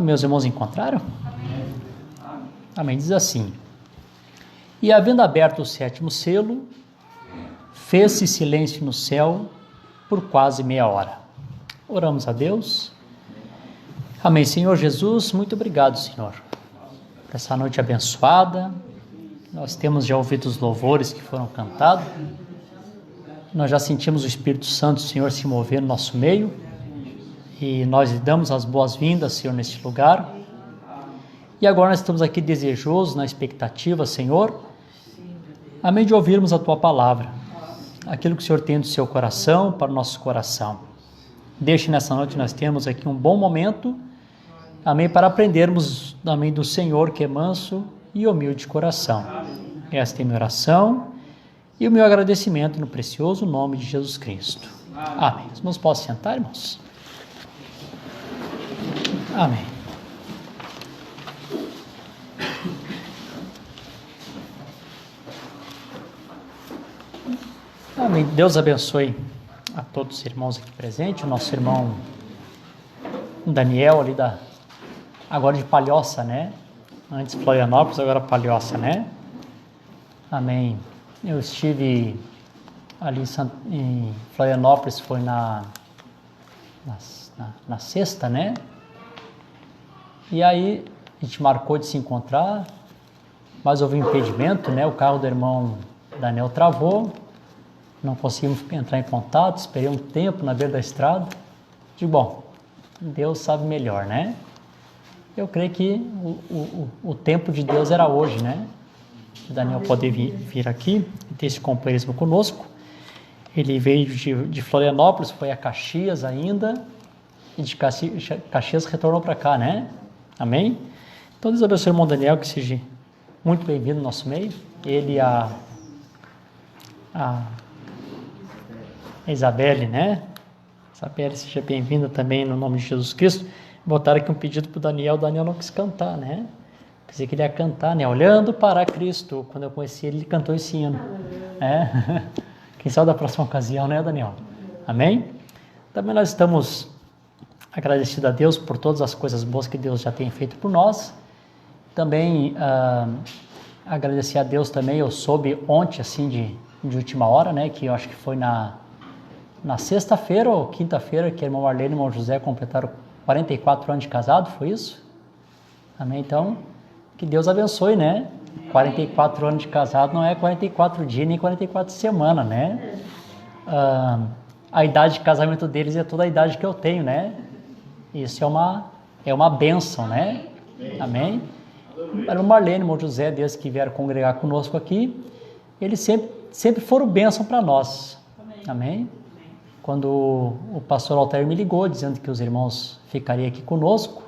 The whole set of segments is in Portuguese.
Meus irmãos encontraram? Amém. Diz assim: e havendo aberto o 7º selo, fez-se silêncio no céu por quase meia hora. Oramos a Deus. Amém. Senhor Jesus, muito obrigado, Senhor, por essa noite abençoada. Nós temos já ouvido os louvores que foram cantados. Nós já sentimos o Espírito Santo, Senhor, se mover no nosso meio. E nós lhe damos as boas-vindas, Senhor, neste lugar. E agora nós estamos aqui desejosos, na expectativa, Senhor, amém, de ouvirmos a Tua palavra, aquilo que o Senhor tem do seu coração para o nosso coração. Deixe nessa noite nós temos aqui um bom momento, amém, para aprendermos, amém, do Senhor, que é manso e humilde de coração. Esta é a minha oração e o meu agradecimento no precioso nome de Jesus Cristo. Amém. Os irmãos podem sentar, irmãos? Amém. Amém. Deus abençoe a todos os irmãos aqui presentes. O nosso irmão Daniel ali agora de Palhoça, né? Antes Florianópolis, agora Palhoça, né? Amém. Eu estive ali em Florianópolis, foi na sexta, né? E aí a gente marcou de se encontrar, mas houve um impedimento, né? O carro do irmão Daniel travou, não conseguimos entrar em contato, esperei um tempo na beira da estrada. Digo, bom, Deus sabe melhor, né? Eu creio que o tempo de Deus era hoje, né? O Daniel poder vir aqui e ter esse companheirismo conosco. Ele veio de Florianópolis, foi a Caxias ainda, e de Caxias retornou para cá, né? Amém? Então, Deus abençoe o irmão Daniel, que seja muito bem-vindo no nosso meio. Ele e a Isabelle, né? Isabelle, seja bem-vinda também no nome de Jesus Cristo. Botaram aqui um pedido para o Daniel não quis cantar, né? Pensei que ele ia cantar, né? Olhando para Cristo. Quando eu conheci ele, ele cantou esse hino. Quem sabe da próxima ocasião, né, Daniel? Amém? Também nós estamos agradecidos a Deus por todas as coisas boas que Deus já tem feito por nós. Também agradecer a Deus também, eu soube ontem, assim, de última hora, né, que eu acho que foi na sexta-feira ou quinta-feira, que a irmã Marlene e o irmão José completaram 44 anos de casado, foi isso? Amém? Então, que Deus abençoe, né? 44 anos de casado não é 44 dias nem 44 semanas, né? A idade de casamento deles é toda a idade que eu tenho, né? Isso é uma bênção, né? Amém? Para o Marlene, o irmão José, Deus que vieram congregar conosco aqui, eles sempre foram bênção para nós. Amém? Quando o pastor Altair me ligou, dizendo que os irmãos ficariam aqui conosco,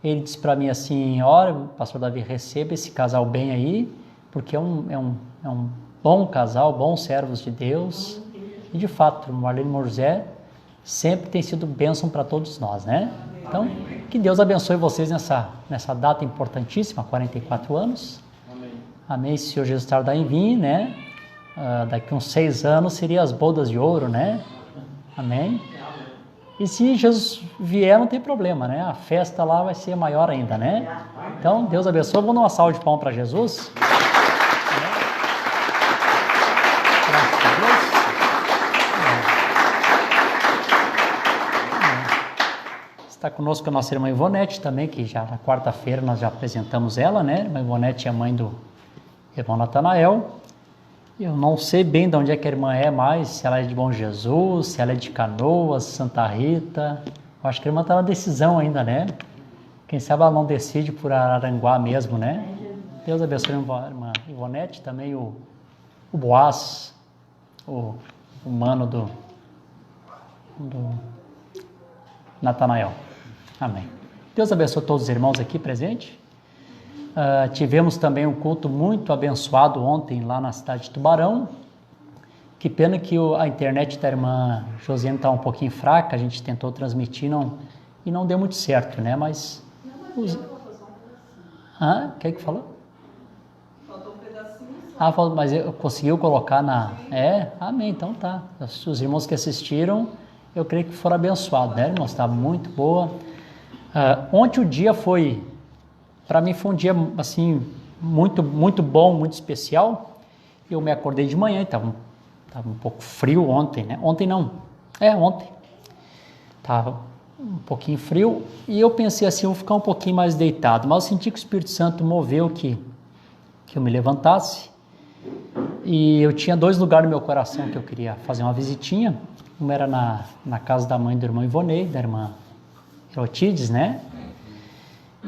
ele disse para mim assim, olha, pastor Davi, receba esse casal bem aí, porque é um bom casal, bons servos de Deus. E de fato, o Marlene e o irmão José sempre tem sido bênção para todos nós, né? Então, que Deus abençoe vocês nessa data importantíssima, 44 anos. Amém. Se o Senhor Jesus tardar em vir, né? Daqui uns 6 anos seria as bodas de ouro, né? Amém. E se Jesus vier, não tem problema, né? A festa lá vai ser maior ainda, né? Então, Deus abençoe. Vamos dar uma salva de palmas para Jesus. Graças a Deus. Está conosco a nossa irmã Ivonete também, que já na quarta-feira nós já apresentamos ela, né? A irmã Ivonete é a mãe do irmão Natanael. Eu não sei bem de onde é que a irmã é mais, se ela é de Bom Jesus, se ela é de Canoas, Santa Rita. Eu acho que a irmã está na decisão ainda, né? Quem sabe ela não decide por Araranguá mesmo, né? Deus abençoe a irmã Ivonete, também o Boaz, o mano do Natanael. Amém. Deus abençoe todos os irmãos aqui presentes. Tivemos também um culto muito abençoado ontem lá na cidade de Tubarão. Que pena que a internet da irmã Josiane está um pouquinho fraca, a gente tentou transmitir e não deu muito certo, né? Mas... Quem que falou? Faltou um pedacinho. Mas conseguiu colocar amém, então tá. Os irmãos que assistiram, eu creio que foram abençoados, né, irmãos? Está muito boa. Ontem o dia para mim foi um dia assim, muito, muito bom, muito especial. Eu me acordei de manhã, estava um pouco frio ontem, né? Ontem. Estava um pouquinho frio e eu pensei assim, eu vou ficar um pouquinho mais deitado, mas eu senti que o Espírito Santo moveu que eu me levantasse. E eu tinha 2 lugares no meu coração que eu queria fazer uma visitinha. Uma era na casa da mãe do irmão Ivonei, da irmã Herotides, né?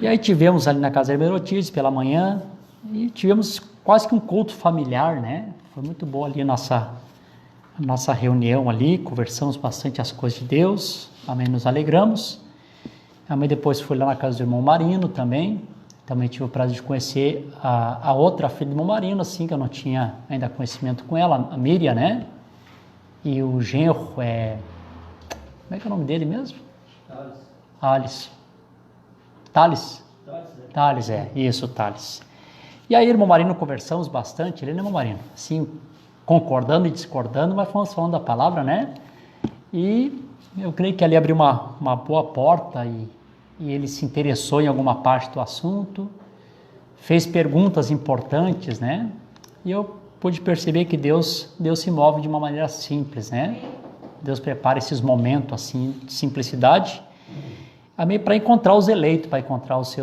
E aí tivemos ali na casa da irmã Herotides pela manhã e tivemos quase que um culto familiar, né? Foi muito boa ali a nossa reunião ali, conversamos bastante as coisas de Deus, amém, nos alegramos. A mãe depois foi lá na casa do irmão Marino também tive o prazer de conhecer a outra filha do irmão Marino, assim, que eu não tinha ainda conhecimento com ela, a Miriam, né? E o genro como é que é o nome dele mesmo? Thales, isso, Thales. E aí, irmão Marino, conversamos bastante, ele, né, irmão Marino? Assim, concordando e discordando, mas fomos falando da palavra, né? E eu creio que ali abriu uma boa porta e ele se interessou em alguma parte do assunto, fez perguntas importantes, né? E eu pude perceber que Deus se move de uma maneira simples, né? Deus prepara esses momentos assim de simplicidade, amém, para encontrar os eleitos, para encontrar os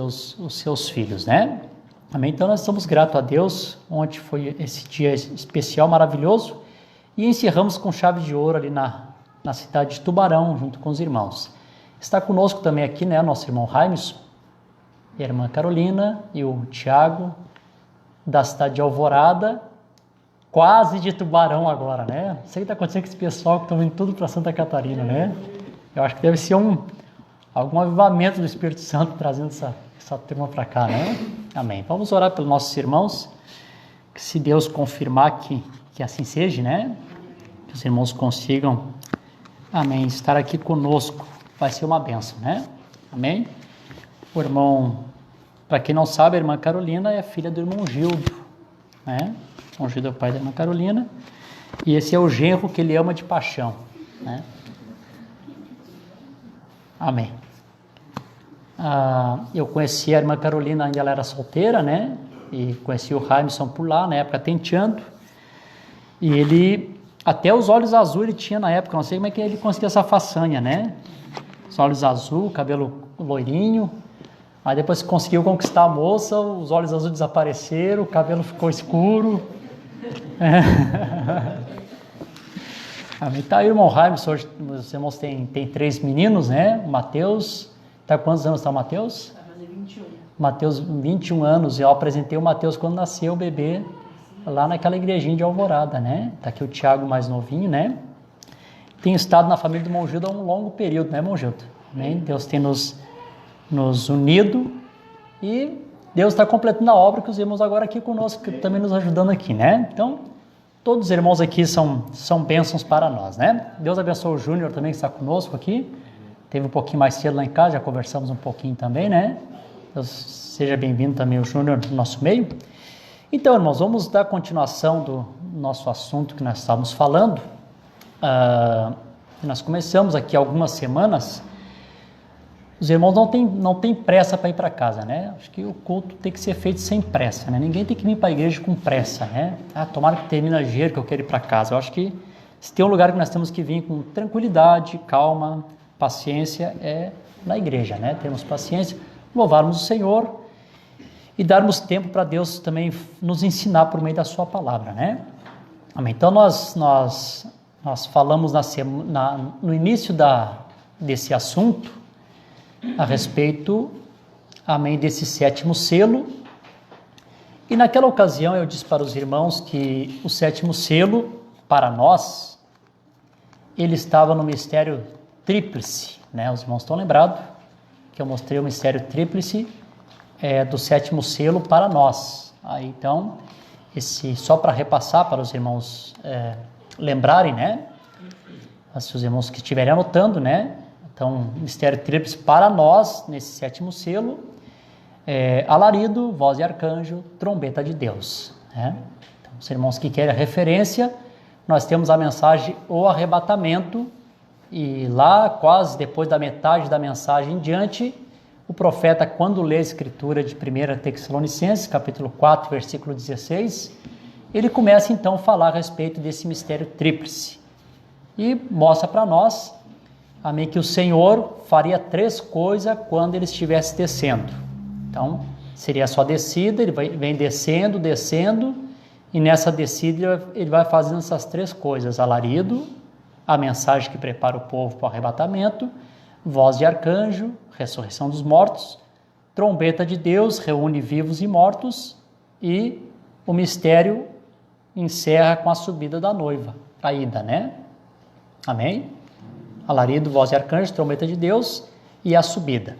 seus filhos, né? Amém? Então nós estamos gratos a Deus. Ontem foi esse dia especial, maravilhoso, e encerramos com chave de ouro ali na cidade de Tubarão, junto com os irmãos. Está conosco também aqui, né, nosso irmão Raimes, a irmã Carolina e o Tiago, da cidade de Alvorada, quase de Tubarão agora, né? Não sei o que está acontecendo com esse pessoal que estão vindo tudo para Santa Catarina, né? Eu acho que deve ser algum avivamento do Espírito Santo trazendo essa turma para cá, né? Amém. Vamos orar pelos nossos irmãos, que se Deus confirmar que assim seja, né? Que os irmãos consigam, amém, estar aqui conosco. Vai ser uma bênção, né? Amém? O irmão, para quem não sabe, a irmã Carolina é filha do irmão Gildo, né? O irmão Gildo é o pai da irmã Carolina, e esse é o genro que ele ama de paixão, né? Amém. Eu conheci a irmã Carolina ainda ela era solteira, né? E conheci o Raimson por lá, na época tenteando, e ele, até os olhos azuis ele tinha na época, não sei como é que ele conseguia essa façanha, né? Os olhos azuis, cabelo loirinho. Aí depois que conseguiu conquistar a moça, os olhos azuis desapareceram, o cabelo ficou escuro. Tá aí o irmão Raimus, hoje os irmãos têm 3 meninos, né? O Mateus, tá quantos anos está o Mateus? Vai fazer 21. Mateus, 21 anos, eu apresentei o Mateus quando nasceu o bebê, lá naquela igrejinha de Alvorada, né? Tá aqui o Tiago mais novinho, né? Tem estado na família do irmão Gildo há um longo período, né, irmão Gildo? Amém? Deus tem nos unido e Deus está completando a obra que os irmãos agora aqui conosco, também nos ajudando aqui, né? Então, todos os irmãos aqui são bênçãos para nós, né? Deus abençoe o Júnior também que está conosco aqui. Teve um pouquinho mais cedo lá em casa, já conversamos um pouquinho também, né? Deus seja bem-vindo também o Júnior no nosso meio. Então, irmãos, vamos dar continuação do nosso assunto que nós estávamos falando. Nós começamos aqui algumas semanas. Os irmãos não têm pressa para ir para casa, né? Acho que o culto tem que ser feito sem pressa, né? Ninguém tem que vir para a igreja com pressa, né? Tomara que termine a jeito que eu quero ir para casa. Eu acho que se tem um lugar que nós temos que vir com tranquilidade, calma, paciência, é na igreja, né? Termos paciência, louvarmos o Senhor e darmos tempo para Deus também nos ensinar por meio da sua palavra, né? Amém. Então nós falamos no início desse assunto a respeito, amém, desse 7º selo, e naquela ocasião eu disse para os irmãos que o 7º selo, para nós, ele estava no mistério tríplice, né? Os irmãos estão lembrados que eu mostrei o mistério tríplice do 7º selo para nós. Aí, então, só para repassar para os irmãos lembrarem, né? Se os irmãos que estiverem anotando, né? Então, mistério tríplice para nós, nesse 7º selo, alarido, voz de arcanjo, trombeta de Deus, né? Então, os irmãos que querem a referência, nós temos a mensagem O Arrebatamento, e lá, quase depois da metade da mensagem em diante, o profeta, quando lê a escritura de 1 Tessalonicenses, capítulo 4, versículo 16, ele começa então a falar a respeito desse mistério tríplice. E mostra para nós, amém, que o Senhor faria 3 coisas quando ele estivesse descendo. Então, seria só descida, ele vem descendo, e nessa descida ele vai fazendo essas 3 coisas: alarido, a mensagem que prepara o povo para o arrebatamento, voz de arcanjo, ressurreição dos mortos, trombeta de Deus, reúne vivos e mortos, e o mistério encerra com a subida da noiva, a ida, né? Amém? Alarido, voz de arcanjo, trombeta de Deus e a subida.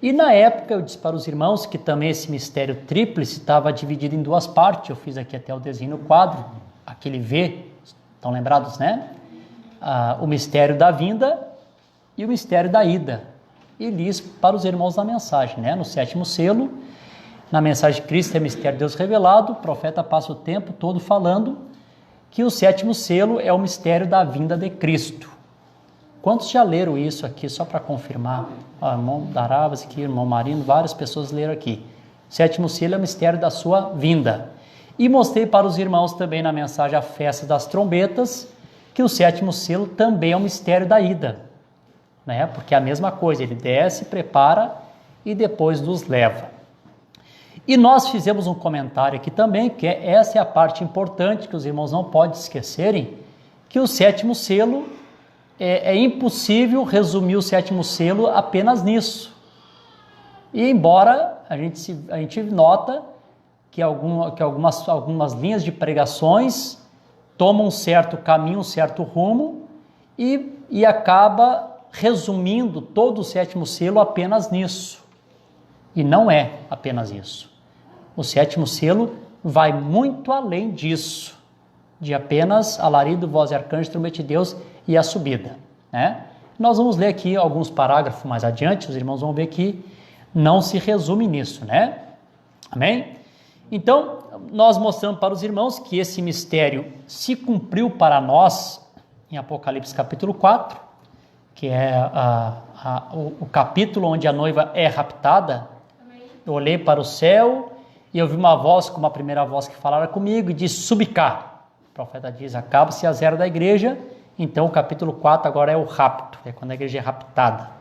E na época eu disse para os irmãos que também esse mistério tríplice estava dividido em 2 partes. Eu fiz aqui até o desenho no quadro, aquele V, estão lembrados, né? O mistério da vinda e o mistério da ida. E li isso para os irmãos na mensagem, né? No 7º selo, na mensagem de Cristo é mistério de Deus revelado, o profeta passa o tempo todo falando que o 7º selo é o mistério da vinda de Cristo. Quantos já leram isso aqui, só para confirmar? Irmão Daravas aqui, irmão Marino, várias pessoas leram aqui. O 7º selo é o mistério da sua vinda. E mostrei para os irmãos também na mensagem a festa das trombetas, que o 7º selo também é o mistério da ida, né? Porque é a mesma coisa, ele desce, prepara e depois nos leva. E nós fizemos um comentário aqui também, que essa é a parte importante que os irmãos não podem esquecerem, que o 7º selo, é impossível resumir o 7º selo apenas nisso. E embora a gente nota que algumas linhas de pregações tomam um certo caminho, um certo rumo, e acaba resumindo todo o 7º selo apenas nisso. E não é apenas isso. O 7º selo vai muito além disso, de apenas alarido, voz de arcanjo, trombeta de Deus e a subida, né? Nós vamos ler aqui alguns parágrafos mais adiante, os irmãos vão ver que não se resume nisso, né? Amém? Então, nós mostramos para os irmãos que esse mistério se cumpriu para nós em Apocalipse capítulo 4, que é o capítulo onde a noiva é raptada. Eu olhei para o céu e eu vi uma voz, como a primeira voz que falara comigo, e disse: subi cá. O profeta diz: acaba-se a era da igreja. Então o capítulo 4 agora é o rapto, é quando a igreja é raptada.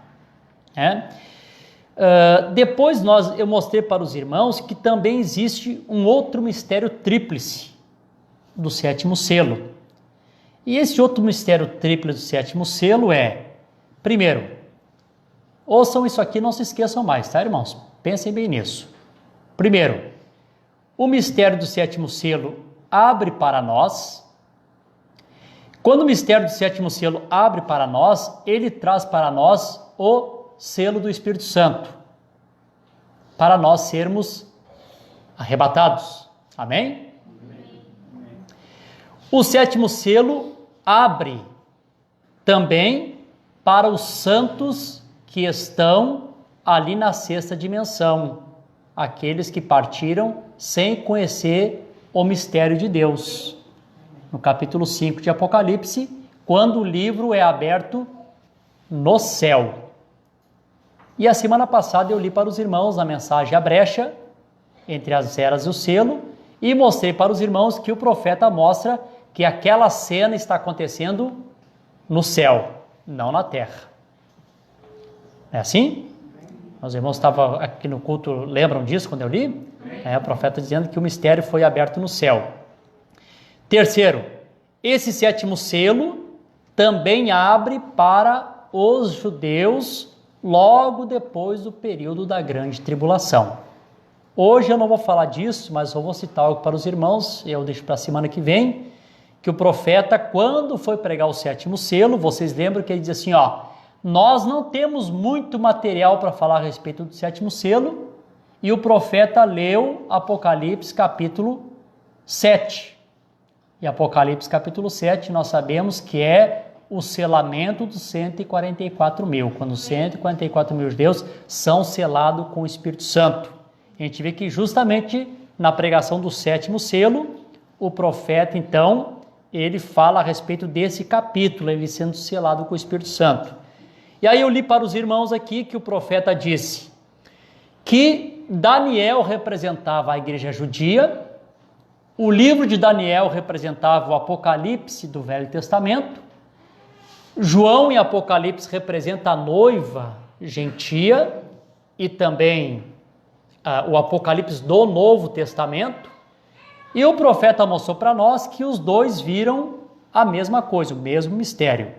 Depois eu mostrei para os irmãos que também existe um outro mistério tríplice do 7º selo. E esse outro mistério tríplice do 7º selo é, primeiro, ouçam isso aqui, não se esqueçam mais, tá, irmãos? Pensem bem nisso. Primeiro, o mistério do 7º selo abre para nós. Quando o mistério do 7º selo abre para nós, ele traz para nós o selo do Espírito Santo, para nós sermos arrebatados. Amém? O 7º selo abre também para os santos que estão ali na 6ª dimensão, aqueles que partiram sem conhecer o mistério de Deus. No capítulo 5 de Apocalipse, quando o livro é aberto no céu. E a semana passada eu li para os irmãos na mensagem A Brecha, entre as eras e o selo, e mostrei para os irmãos que o profeta mostra que aquela cena está acontecendo no céu, não na terra. É assim? Os irmãos estavam aqui no culto, lembram disso quando eu li? O profeta dizendo que o mistério foi aberto no céu. Terceiro, esse 7º selo também abre para os judeus logo depois do período da grande tribulação. Hoje eu não vou falar disso, mas eu vou citar algo para os irmãos, eu deixo para a semana que vem, que o profeta, quando foi pregar o 7º selo, vocês lembram que ele diz assim, nós não temos muito material para falar a respeito do 7º selo, e o profeta leu Apocalipse capítulo 7. E Apocalipse capítulo 7, nós sabemos que é o selamento dos 144 mil, quando os 144 mil judeus são selados com o Espírito Santo. A gente vê que justamente na pregação do 7º selo, o profeta, então, ele fala a respeito desse capítulo, ele sendo selado com o Espírito Santo. E aí eu li para os irmãos aqui que o profeta disse que Daniel representava a igreja judia, o livro de Daniel representava o Apocalipse do Velho Testamento, João em Apocalipse representa a noiva gentia e também o Apocalipse do Novo Testamento, e o profeta mostrou para nós que os dois viram a mesma coisa, o mesmo mistério.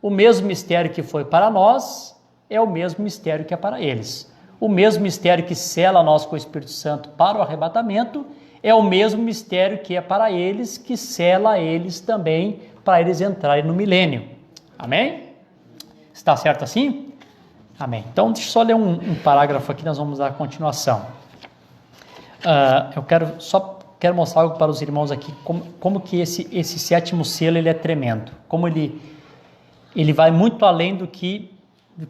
O mesmo mistério que foi para nós é o mesmo mistério que é para eles. O mesmo mistério que sela nós com o Espírito Santo para o arrebatamento é o mesmo mistério que é para eles, que sela eles também para eles entrarem no milênio. Amém? Está certo assim? Amém. Então, deixa eu só ler um parágrafo aqui, nós vamos dar a continuação. Eu quero mostrar algo para os irmãos aqui, como que esse sétimo selo ele é tremendo, como ele vai muito além do que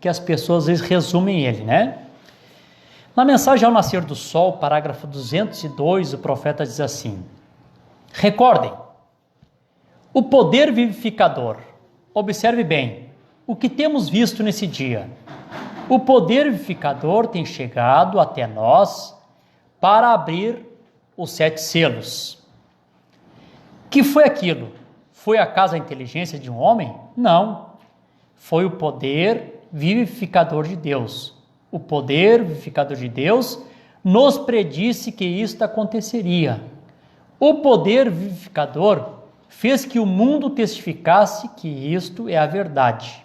as pessoas às vezes resumem ele, né? Na mensagem ao nascer do sol, parágrafo 202, o profeta diz assim: recordem, o poder vivificador, observe bem, o que temos visto nesse dia. O poder vivificador tem chegado até nós para abrir os 7 selos. Que foi aquilo? Foi acaso a inteligência de um homem? Não. Foi o poder vivificador de Deus. O poder vivificador de Deus nos predisse que isto aconteceria. O poder vivificador fez que o mundo testificasse que isto é a verdade.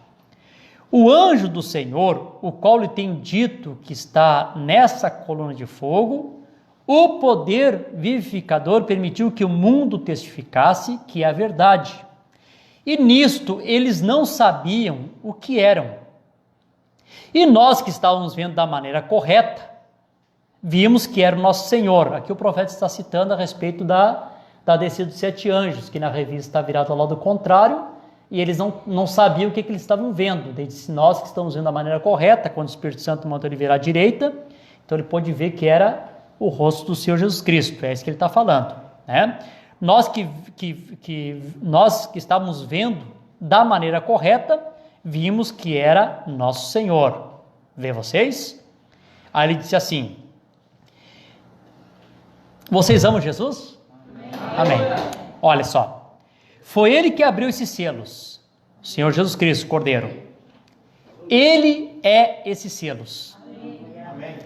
O anjo do Senhor, o qual lhe tenho dito que está nessa coluna de fogo, o poder vivificador permitiu que o mundo testificasse que é a verdade. E nisto eles não sabiam o que eram. E nós que estávamos vendo da maneira correta, vimos que era o nosso Senhor. Aqui o profeta está citando a respeito da descida dos 7 anjos, que na revista está virado ao lado contrário, e eles não sabiam o que eles estavam vendo. Ele disse, nós que estamos vendo da maneira correta, quando o Espírito Santo mandou ele virar à direita, então ele pôde ver que era o rosto do Senhor Jesus Cristo, é isso que ele está falando, né? Nós que estávamos vendo da maneira correta, vimos que era nosso Senhor. Vê vocês? Aí ele disse assim, vocês amam Jesus? Amém. Olha só, foi ele que abriu esses selos, o Senhor Jesus Cristo, Cordeiro. Ele é esses selos. Amém.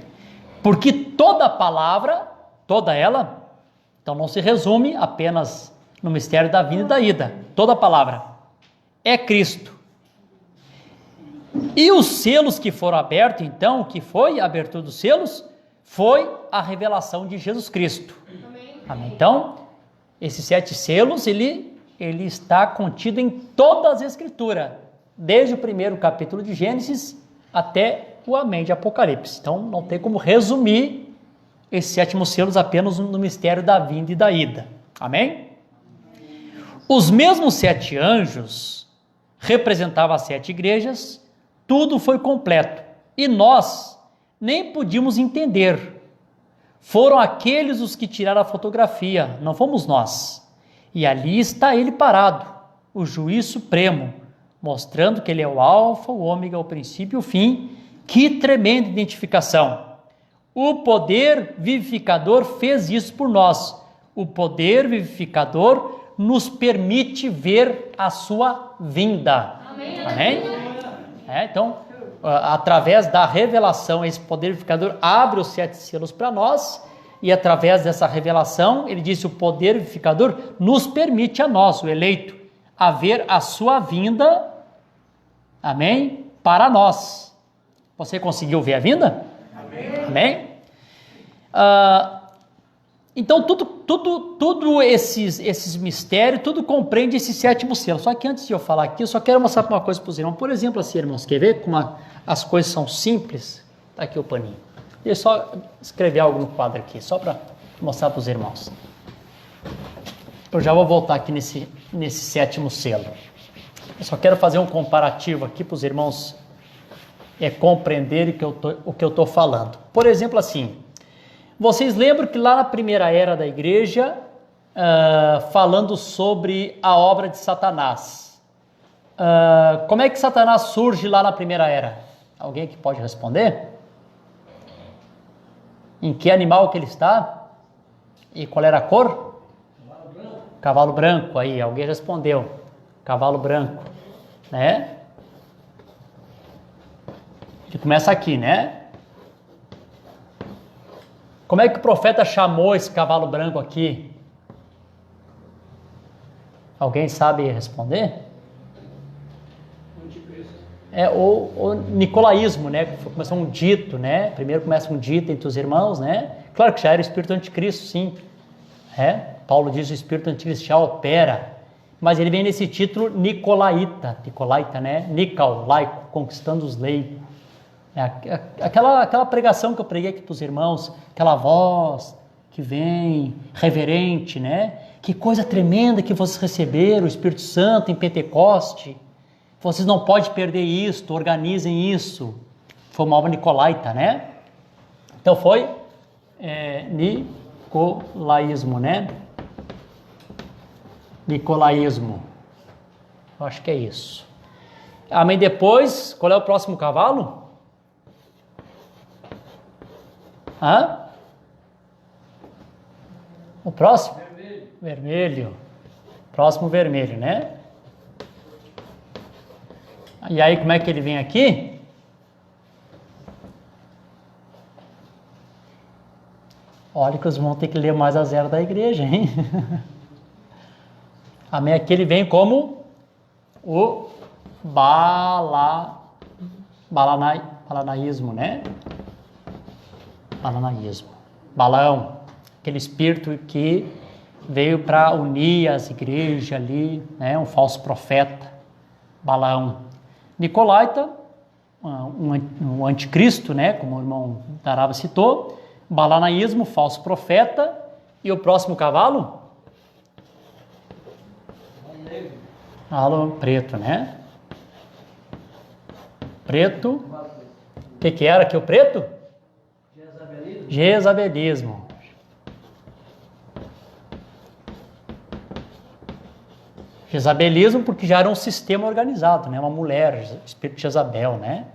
Porque toda palavra, toda ela, então não se resume apenas no mistério da vinda e da ida. Toda palavra é Cristo. E os selos que foram abertos, então, o que foi a abertura dos selos, foi a revelação de Jesus Cristo. Amém. Então, esses 7 selos, ele está contido em todas as Escrituras, desde o primeiro capítulo de Gênesis até o amém de Apocalipse. Então, não tem como resumir esses 7 selos apenas no mistério da vinda e da ida. Amém? Os mesmos 7 anjos representavam as 7 igrejas, tudo foi completo, e nós nem podíamos entender. Foram aqueles os que tiraram a fotografia, não fomos nós. E ali está ele parado, o juiz supremo, mostrando que ele é o alfa, o ômega, o princípio e o fim. Que tremenda identificação! O poder vivificador fez isso por nós. O poder vivificador nos permite ver a sua vinda. Amém? Amém? Então, através da revelação, esse poder vivificador abre os 7 selos para nós, e através dessa revelação, ele disse, o poder vivificador nos permite a nós, o eleito, a ver a sua vinda, amém? Para nós. Você conseguiu ver a vinda? Amém? Amém? Então, tudo esses mistérios, tudo compreende esse 7º selo. Só que antes de eu falar aqui, eu só quero mostrar uma coisa para os irmãos. Por exemplo, assim, irmãos, quer ver como as coisas são simples? Está aqui o paninho. Deixa eu só escrever algo no quadro aqui, só para mostrar para os irmãos. Eu já vou voltar aqui nesse 7º selo. Eu só quero fazer um comparativo aqui para os irmãos compreenderem o que eu estou falando. Por exemplo, assim, vocês lembram que lá na primeira era da igreja, falando sobre a obra de Satanás, como é que Satanás surge lá na primeira era? Alguém que pode responder? Em que animal que ele está? E qual era a cor? Cavalo branco. Cavalo branco, aí, alguém respondeu. Cavalo branco, né? Ele começa aqui, né? Como é que o profeta chamou esse cavalo branco aqui? Alguém sabe responder? O nicolaísmo, né? Começou um dito, né? Primeiro começa um dito entre os irmãos, né? Claro que já era o espírito anticristo, sim. Paulo diz que o espírito anticristo já opera, mas ele vem nesse título nicolaita, né? Nical, laico, conquistando os leigos. Aquela pregação que eu preguei aqui para os irmãos, aquela voz que vem reverente, né? Que coisa tremenda que vocês receberam, o Espírito Santo em Pentecoste. Vocês não podem perder isso, organizem isso. Foi uma obra nicolaita, né? Então foi nicolaísmo, né? Nicolaísmo. Eu acho que é isso. Amém. Depois, qual é o próximo cavalo? O próximo? Vermelho. Próximo vermelho, né? E aí, como é que ele vem aqui? Olha que os vão ter que ler mais a zero da igreja, hein? Amém. Aqui ele vem como o balanaísmo, né? Balanaísmo. Balão. Aquele espírito que veio para unir as igrejas ali, né? Um falso profeta. Balaão. Nicolaita, um anticristo, né? Como o irmão Daraba citou. Balanaísmo, falso profeta. E o próximo cavalo? Cavalo preto, né? Preto. O que era aqui o preto? Jezabelismo. Jezabelismo porque já era um sistema organizado, né? Uma mulher, espírito de Jezabel, né?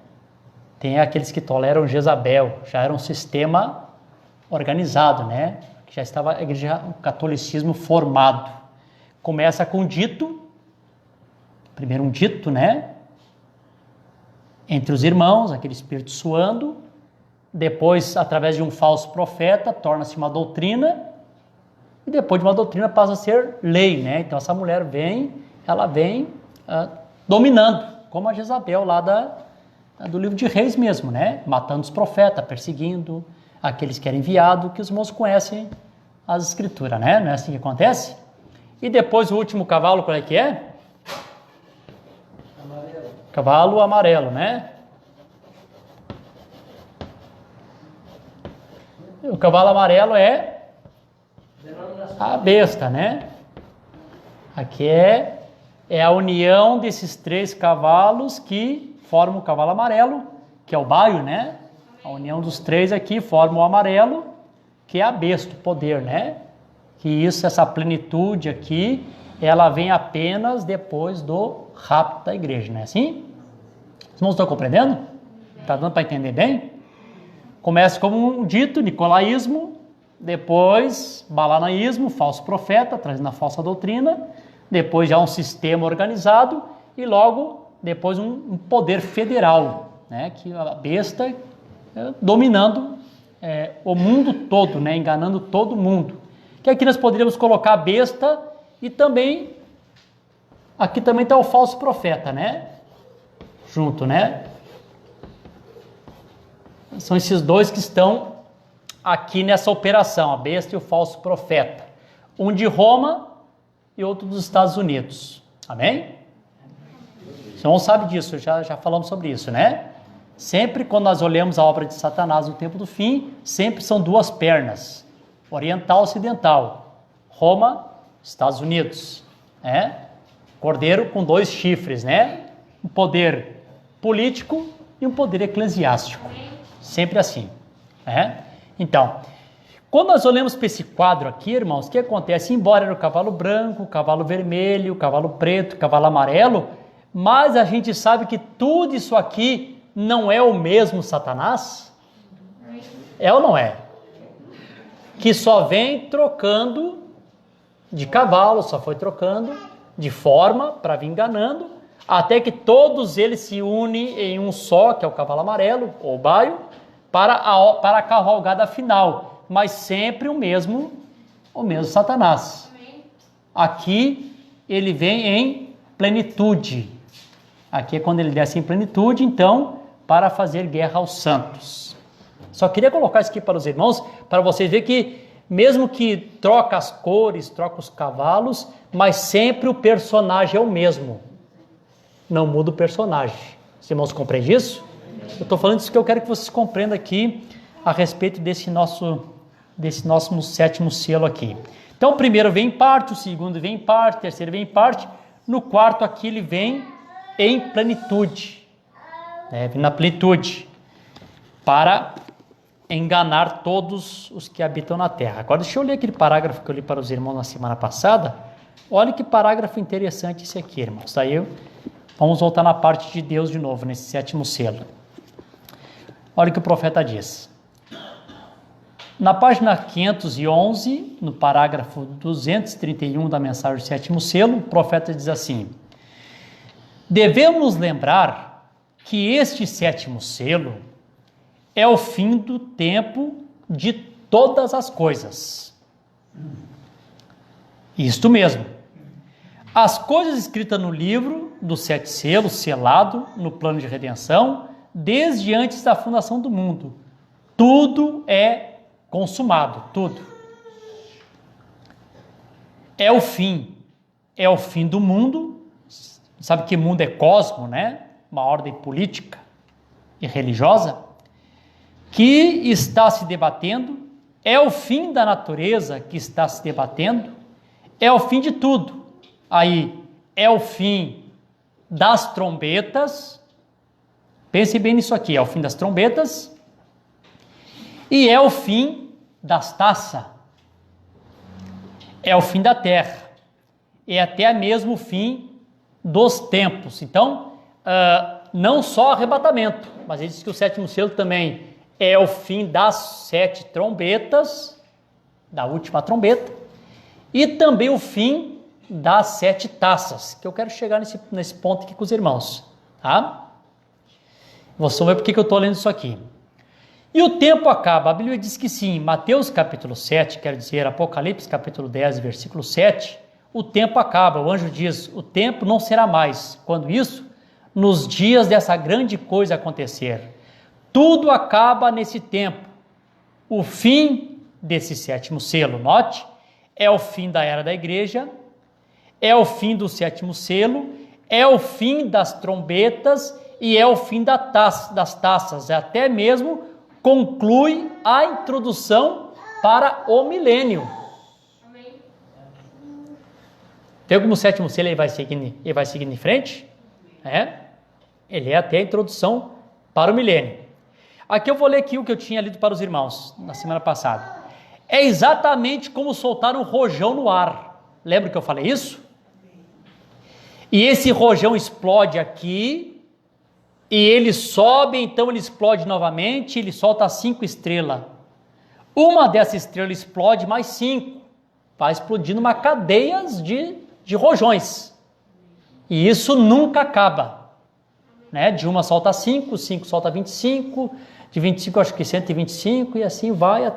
Tem aqueles que toleram Jezabel, já era um sistema organizado, né? Que já estava a igreja, o catolicismo formado. Começa com um dito, primeiro um dito, né? Entre os irmãos, aquele espírito suando. Depois, através de um falso profeta, torna-se uma doutrina. E depois de uma doutrina passa a ser lei, né? Então essa mulher ela vem dominando, como a Jezabel lá do livro de Reis mesmo, né? Matando os profetas, perseguindo aqueles que eram enviados, que os irmãos conhecem as escrituras, né? Não é assim que acontece? E depois o último cavalo, qual é que é? Amarelo. Cavalo amarelo, né? O cavalo amarelo é a besta, né? Aqui é a união desses três cavalos que formam o cavalo amarelo, que é o baio, né? A união dos três aqui forma o amarelo, que é a besta, o poder, né? Que isso, essa plenitude aqui, ela vem apenas depois do rapto da igreja, não é assim? Vocês não estão compreendendo? Está dando para entender bem? Começa como um dito, nicolaísmo, depois balanaísmo, falso profeta, trazendo a falsa doutrina, depois já um sistema organizado e logo depois um poder federal, né? Que a besta dominando o mundo todo, né? Enganando todo mundo. Que aqui nós poderíamos colocar a besta e também, aqui também está o falso profeta, né? Junto, né? São esses dois que estão aqui nessa operação, a besta e o falso profeta. Um de Roma e outro dos Estados Unidos. Amém? Você não sabe disso, já falamos sobre isso, né? Sempre quando nós olhamos a obra de Satanás no tempo do fim, sempre são duas pernas, oriental e ocidental. Roma, Estados Unidos, né? Cordeiro com dois chifres, né? Um poder político e um poder eclesiástico. Sempre assim, né? Então, quando nós olhamos para esse quadro aqui, irmãos, o que acontece? Embora era o cavalo branco, o cavalo vermelho, o cavalo preto, o cavalo amarelo, mas a gente sabe que tudo isso aqui não é o mesmo Satanás? É ou não é? que só vem trocando de cavalo, só foi trocando de forma para vir enganando, até que todos eles se unem em um só, que é o cavalo amarelo, ou baio, para a cavalgada final, mas sempre o mesmo Satanás. Aqui ele vem em plenitude. Aqui é quando ele desce em plenitude, então, para fazer guerra aos santos. Só queria colocar isso aqui para os irmãos, para vocês verem que, mesmo que troca as cores, troca os cavalos, mas sempre o personagem é o mesmo. Não muda o personagem. Os irmãos compreendem isso? Eu estou falando isso que eu quero que vocês compreendam aqui a respeito desse nosso sétimo selo aqui. Então o primeiro vem em parte, o segundo vem em parte, o terceiro vem em parte, no quarto aqui ele vem em plenitude, vem na plenitude, para enganar todos os que habitam na terra. Agora deixa eu ler aquele parágrafo que eu li para os irmãos na semana passada. Olha que parágrafo interessante esse aqui, irmãos. Daí vamos voltar na parte de Deus de novo, nesse sétimo selo. Olha o que o profeta diz. Na página 511, no parágrafo 231 da mensagem do sétimo selo, o profeta diz assim: devemos lembrar que este sétimo selo é o fim do tempo de todas as coisas. Isto mesmo. As coisas escritas no livro dos 7 selos, selado no plano de redenção, desde antes da fundação do mundo. Tudo é consumado, tudo. É o fim do mundo. Sabe que mundo é cosmo, né? Uma ordem política e religiosa que está se debatendo. É o fim da natureza que está se debatendo. É o fim de tudo. Aí é o fim das trombetas. Pense bem nisso aqui, é o fim das trombetas. E é o fim das taças. É o fim da terra. É até mesmo o fim dos tempos. Então, não só arrebatamento, mas ele diz que o sétimo selo também é o fim das 7 trombetas, da última trombeta, e também o fim das 7 taças, que eu quero chegar nesse ponto aqui com os irmãos, tá? Vocês vão ver por que eu estou lendo isso aqui. E o tempo acaba, a Bíblia diz que sim, Mateus capítulo 7, quer dizer, Apocalipse capítulo 10, versículo 7, o tempo acaba, o anjo diz, o tempo não será mais, quando isso? Nos dias dessa grande coisa acontecer. Tudo acaba nesse tempo. O fim desse sétimo selo, note, é o fim da era da igreja, é o fim do sétimo selo, é o fim das trombetas e é o fim das taças. Até mesmo conclui a introdução para o milênio. Amém. Tem como o sétimo selo ele vai seguindo em frente? Ele é até a introdução para o milênio. Aqui eu vou ler aqui o que eu tinha lido para os irmãos na semana passada. É exatamente como soltar um rojão no ar. Lembra que eu falei isso? E esse rojão explode aqui, e ele sobe, então ele explode novamente, ele solta 5 estrelas. Uma dessas estrelas explode mais 5. Vai explodindo uma cadeia de rojões. E isso nunca acaba. De uma solta 5, 5 solta 25, de 25 acho que 125, e assim vai a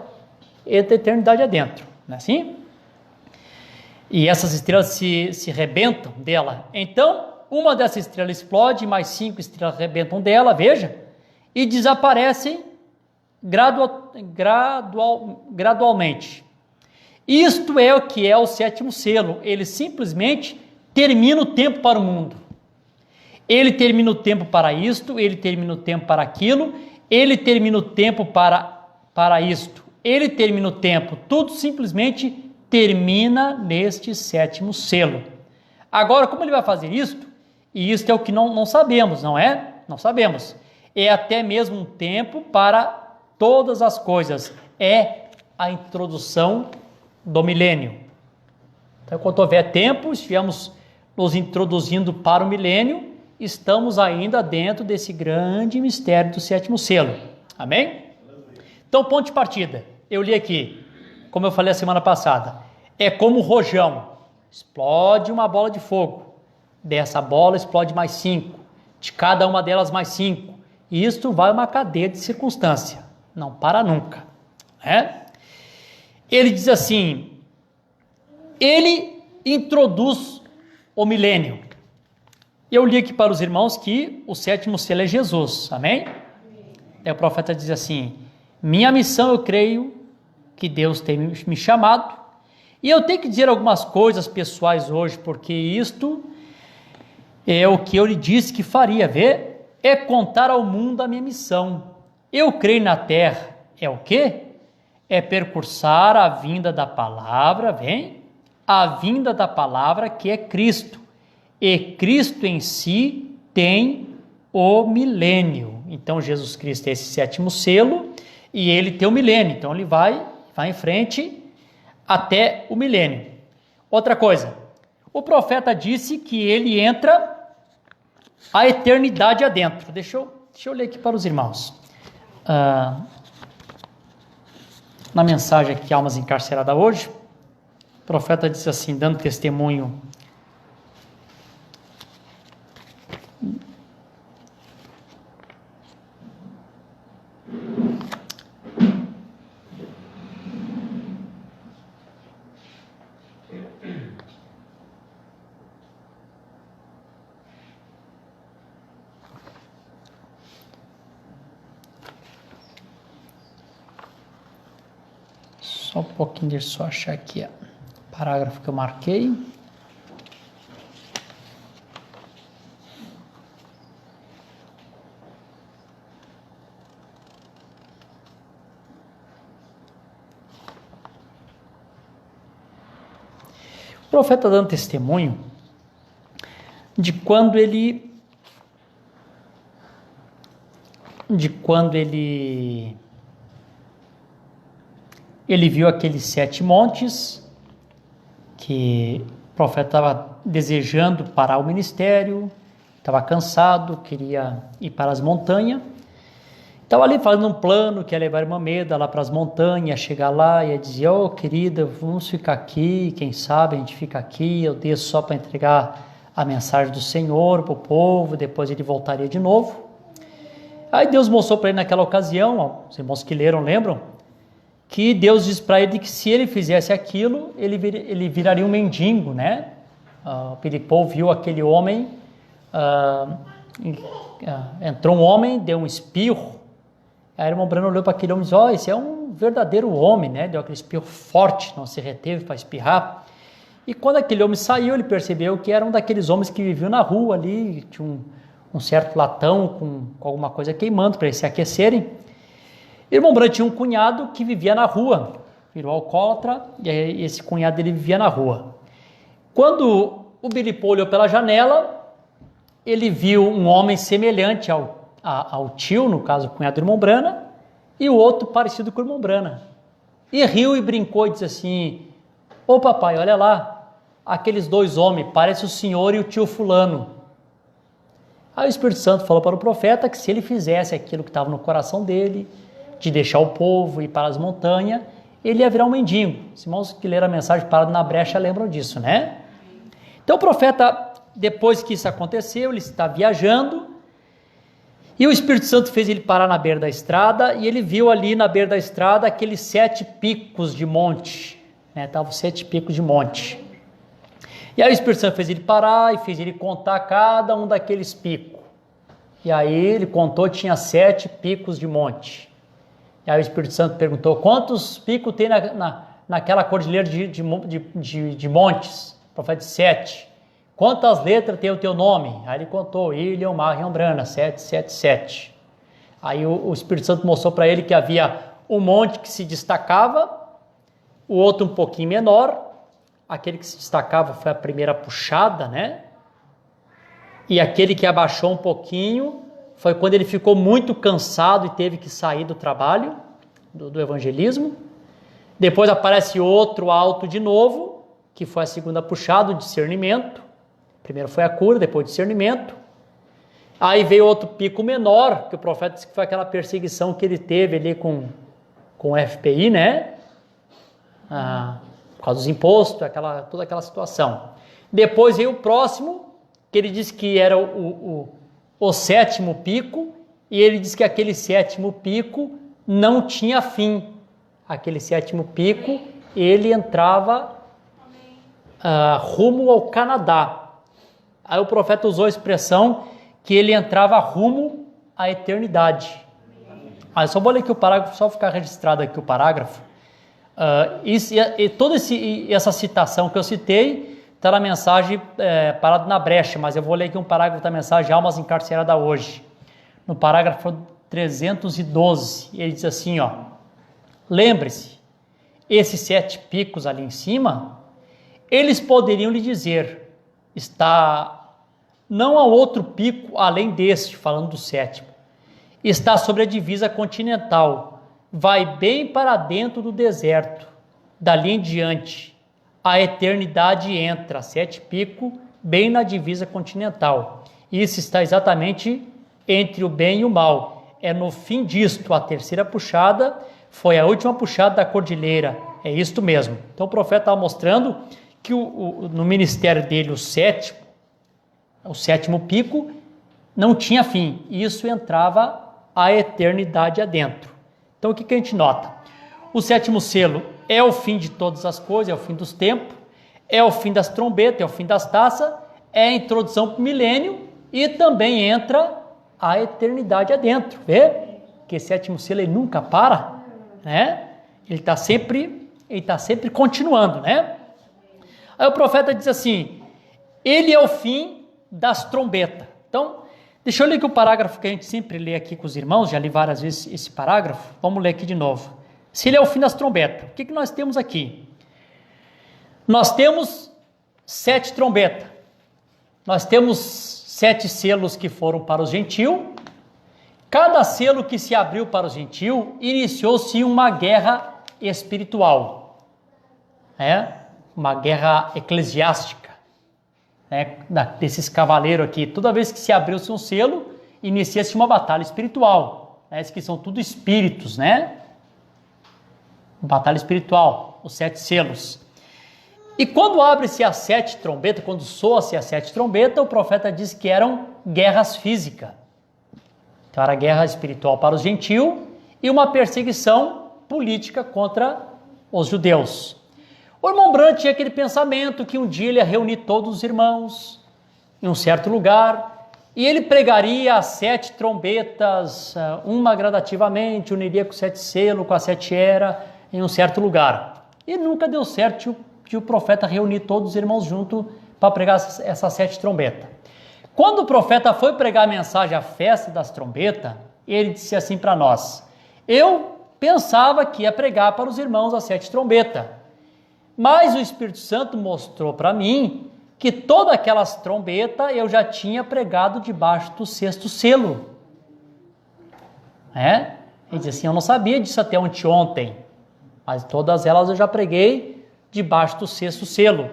eternidade adentro. Não é assim? E essas estrelas se rebentam dela. Então, uma dessas estrelas explode, mais 5 estrelas rebentam dela, veja, e desaparecem gradualmente. Isto é o que é o sétimo selo. Ele simplesmente termina o tempo para o mundo. Ele termina o tempo para isto, ele termina o tempo para aquilo, ele termina o tempo para isto, ele termina o tempo, tudo simplesmente termina neste sétimo selo. Agora, como ele vai fazer isto? E isto é o que não sabemos, não é? Não sabemos. É até mesmo um tempo para todas as coisas. É a introdução do milênio. Então, quando houver tempo, estivermos nos introduzindo para o milênio, estamos ainda dentro desse grande mistério do sétimo selo. Amém? Então, ponto de partida. Eu li aqui. como eu falei a semana passada, é como rojão. Explode uma bola de fogo. Dessa bola explode mais 5. De cada uma delas mais 5. E isto vai uma cadeia de circunstância. Não para nunca. Né? Ele diz assim, ele introduz o milênio. Eu li aqui para os irmãos que o 7º selo é Jesus. Amém? Aí o profeta diz assim, minha missão eu creio que Deus tem me chamado. E eu tenho que dizer algumas coisas pessoais hoje, porque isto é o que eu lhe disse que faria, vê? É contar ao mundo a minha missão. Eu creio na terra, é o quê? É percursar a vinda da palavra, vem? A vinda da palavra que é Cristo. E Cristo em si tem o milênio. Então Jesus Cristo é esse 7º selo e ele tem o milênio. Então ele vai em frente até o milênio. Outra coisa, o profeta disse que ele entra a eternidade adentro. Deixa eu ler aqui para os irmãos. Na mensagem aqui, Almas Encarceradas hoje, o profeta disse assim, dando testemunho. Só um pouquinho, deixa eu só achar aqui o parágrafo que eu marquei. O profeta dando testemunho de quando ele viu aqueles 7 montes que o profeta estava desejando parar o ministério, estava cansado, queria ir para as montanhas. Estava ali fazendo um plano que ia levar a irmã Meda lá para as montanhas, ia chegar lá e ia dizer, ô querida, vamos ficar aqui, quem sabe a gente fica aqui, eu desço só para entregar a mensagem do Senhor para o povo, depois ele voltaria de novo. Aí Deus mostrou para ele naquela ocasião, ó, os irmãos que leram lembram, que Deus diz para ele que se ele fizesse aquilo, ele viraria um mendigo, né? Filipão viu aquele homem, entrou um homem, deu um espirro, aí o irmão Brano olhou para aquele homem e disse, esse é um verdadeiro homem, né? Deu aquele espirro forte, não se reteve para espirrar. E quando aquele homem saiu, ele percebeu que era um daqueles homens que viviam na rua ali, tinha um certo latão com alguma coisa queimando para eles se aquecerem. Irmão Branco tinha um cunhado que vivia na rua, virou alcoólatra, e esse cunhado dele vivia na rua. Quando o Bilipô olhou pela janela, ele viu um homem semelhante ao tio, no caso o cunhado do irmão Brana, e o outro parecido com o irmão Brana. E riu e brincou e disse assim, ô papai, olha lá, aqueles 2 homens, parece o senhor e o tio fulano. Aí o Espírito Santo falou para o profeta que se ele fizesse aquilo que estava no coração dele, de deixar o povo ir para as montanhas, ele ia virar um mendigo. Os irmãos que leram a mensagem parado na brecha lembram disso, né? Então o profeta, depois que isso aconteceu, ele está viajando, e o Espírito Santo fez ele parar na beira da estrada, e ele viu ali na beira da estrada aqueles 7 picos de monte, né? Estavam 7 picos de monte. E aí o Espírito Santo fez ele parar e fez ele contar cada um daqueles picos. E aí ele contou, tinha 7 picos de monte. E aí o Espírito Santo perguntou, quantos picos tem naquela cordilheira de montes? O profeta disse, 7. Quantas letras tem o teu nome? Aí ele contou, Ilha, Mar, Brana, 777. Aí o Espírito Santo mostrou para ele que havia um monte que se destacava, o outro um pouquinho menor, aquele que se destacava foi a primeira puxada, né? E aquele que abaixou um pouquinho foi quando ele ficou muito cansado e teve que sair do trabalho, do evangelismo. Depois aparece outro alto de novo, que foi a segunda puxada, o discernimento. Primeiro foi a cura, depois o discernimento. Aí veio outro pico menor, que o profeta disse que foi aquela perseguição que ele teve ali com o FPI, né? por causa dos impostos, toda aquela situação. Depois veio o próximo, que ele disse que era o sétimo pico, e ele disse que aquele sétimo pico não tinha fim. Aquele sétimo pico, ele entrava rumo ao Canadá. Aí o profeta usou a expressão que ele entrava rumo à eternidade. Eu só vou ler aqui o parágrafo, só ficar registrado aqui o parágrafo. Toda essa citação que eu citei está na mensagem Parado na Brecha, mas eu vou ler aqui um parágrafo da mensagem Almas Encarceradas Hoje. No parágrafo 312, ele diz assim, lembre-se, esses 7 picos ali em cima, eles poderiam lhe dizer, não há outro pico além deste, falando do sétimo, está sobre a divisa continental, vai bem para dentro do deserto, dali em diante, a eternidade entra, 7 picos, bem na divisa continental. Isso está exatamente entre o bem e o mal. É no fim disto, a terceira puxada, foi a última puxada da cordilheira. É isto mesmo. Então o profeta estava mostrando que no ministério dele, o sétimo pico, não tinha fim. E isso entrava a eternidade adentro. Então o que a gente nota? O sétimo selo é o fim de todas as coisas, é o fim dos tempos, é o fim das trombetas, é o fim das taças, é a introdução para o milênio e também entra a eternidade adentro. Vê? Que esse sétimo selo ele nunca para, né? Ele está sempre continuando, né? Aí o profeta diz assim, ele é o fim das trombetas. Então, deixa eu ler aqui o parágrafo que a gente sempre lê aqui com os irmãos, já li várias vezes esse parágrafo, vamos ler aqui de novo. Se ele é o fim das trombetas, o que nós temos aqui? Nós temos 7 trombetas, nós temos 7 selos que foram para os gentios, cada selo que se abriu para os gentios, iniciou-se uma guerra espiritual, uma guerra eclesiástica, desses cavaleiros aqui. Toda vez que se abriu-se um selo, inicia-se uma batalha espiritual, esses que são tudo espíritos, batalha espiritual, os 7 selos. E quando abre-se as 7 trombetas, quando soa-se as 7 trombetas, o profeta diz que eram guerras físicas. Então era guerra espiritual para os gentios e uma perseguição política contra os judeus. O irmão Brandt tinha aquele pensamento que um dia ele ia reunir todos os irmãos em um certo lugar e ele pregaria as 7 trombetas, uma gradativamente, uniria com 7 selos, com as 7 eras, em um certo lugar. E nunca deu certo que o profeta reunir todos os irmãos juntos para pregar essas 7 trombetas. Quando o profeta foi pregar a mensagem, a festa das trombetas, ele disse assim para nós, eu pensava que ia pregar para os irmãos as 7 trombetas, mas o Espírito Santo mostrou para mim que todas aquelas trombetas eu já tinha pregado debaixo do 6º selo. Ele disse assim, eu não sabia disso até ontem, mas todas elas eu já preguei debaixo do 6º selo.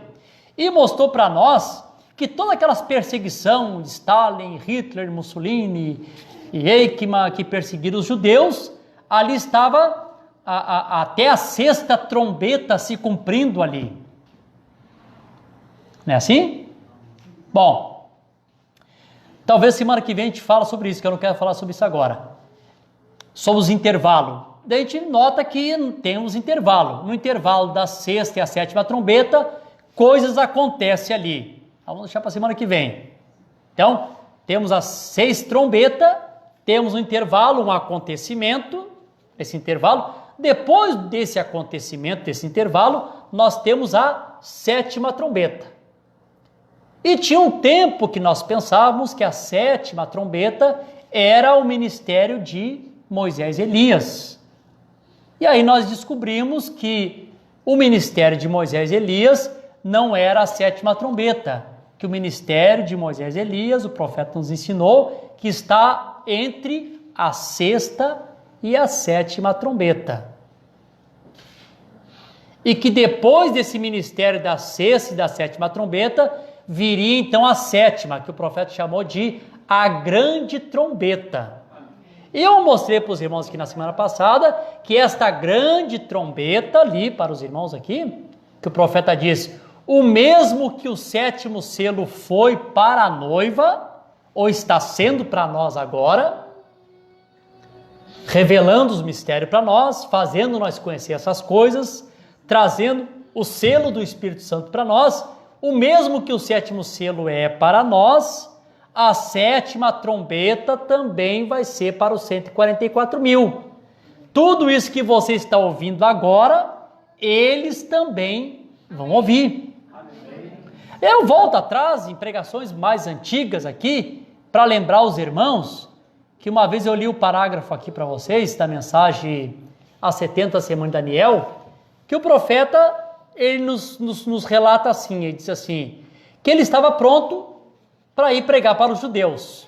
E mostrou para nós que todas aquelas perseguições de Stalin, Hitler, Mussolini e Eichmann que perseguiram os judeus, ali estava até a 6ª trombeta se cumprindo ali. Não é assim? Bom, talvez semana que vem a gente fala sobre isso, que eu não quero falar sobre isso agora. Sobre os intervalos. Daí a gente nota que temos intervalo. No intervalo da 6ª e a 7ª trombeta, coisas acontecem ali. Vamos deixar para semana que vem. Então, temos as 6 trombetas, temos um intervalo, um acontecimento, esse intervalo. Depois desse acontecimento, desse intervalo, nós temos a 7ª trombeta. E tinha um tempo que nós pensávamos que a 7ª trombeta era o ministério de Moisés e Elias. E aí nós descobrimos que o ministério de Moisés e Elias não era a 7ª trombeta, que o ministério de Moisés e Elias, o profeta nos ensinou, que está entre a 6ª e a 7ª trombeta. E que depois desse ministério da 6ª e da 7ª trombeta, viria então a 7ª, que o profeta chamou de a grande trombeta. E eu mostrei para os irmãos aqui na semana passada que esta grande trombeta ali, para os irmãos aqui, que o profeta diz, o mesmo que o 7º selo foi para a noiva, ou está sendo para nós agora, revelando os mistérios para nós, fazendo nós conhecer essas coisas, trazendo o selo do Espírito Santo para nós, o mesmo que o 7º selo é para nós, a 7ª trombeta também vai ser para os 144 mil. Tudo isso que você está ouvindo agora, eles também vão ouvir. Eu volto atrás em pregações mais antigas aqui, para lembrar os irmãos, que uma vez eu li o parágrafo aqui para vocês, da mensagem As 70 Semanas de Daniel, que o profeta, ele nos relata assim, ele disse assim, que ele estava pronto para ir pregar para os judeus.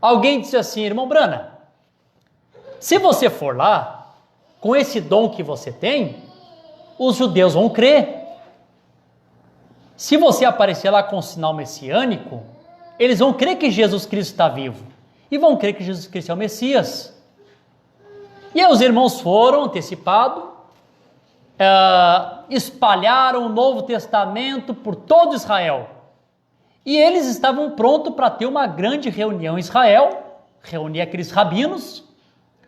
Alguém disse assim, irmão Brana, se você for lá, com esse dom que você tem, os judeus vão crer. Se você aparecer lá com um sinal messiânico, eles vão crer que Jesus Cristo está vivo. E vão crer que Jesus Cristo é o Messias. E aí os irmãos foram antecipados, espalharam o Novo Testamento por todo Israel. E eles estavam prontos para ter uma grande reunião em Israel, reunir aqueles rabinos,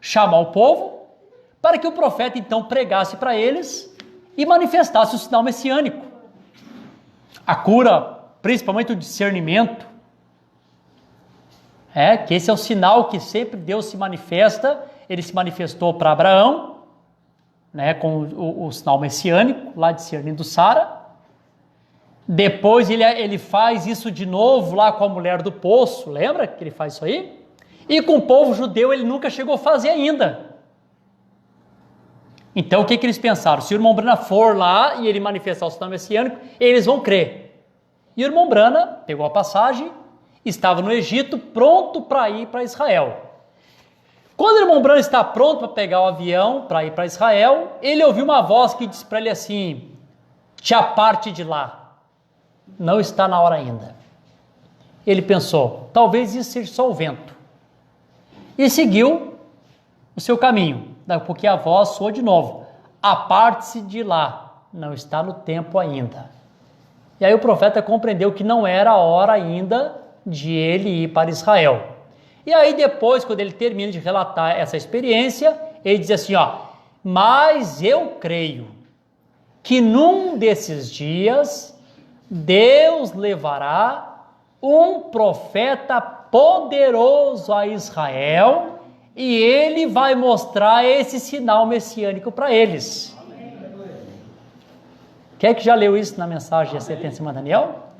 chamar o povo, para que o profeta então pregasse para eles e manifestasse o sinal messiânico. A cura, principalmente o discernimento, que esse é o sinal que sempre Deus se manifesta. Ele se manifestou para Abraão, com o sinal messiânico, lá discernindo Sara. Depois ele faz isso de novo lá com a mulher do poço, lembra que ele faz isso aí? E com o povo judeu ele nunca chegou a fazer ainda. Então o que eles pensaram? Se o irmão Brana for lá e ele manifestar o sinal messiânico, eles vão crer. E o irmão Brana pegou a passagem, estava no Egito, pronto para ir para Israel. Quando o irmão Brana está pronto para pegar o avião, para ir para Israel, ele ouviu uma voz que disse para ele assim, te aparte de lá, não está na hora ainda. Ele pensou, talvez isso seja só o vento. E seguiu o seu caminho. Daí porque a voz soou de novo, aparte-se de lá, não está no tempo ainda. E aí o profeta compreendeu que não era a hora ainda de ele ir para Israel. E aí depois, quando ele termina de relatar essa experiência, ele diz assim, mas eu creio que num desses dias Deus levará um profeta poderoso a Israel e ele vai mostrar esse sinal messiânico para eles. Quem é que já leu isso na mensagem de 70 Semanas de Daniel?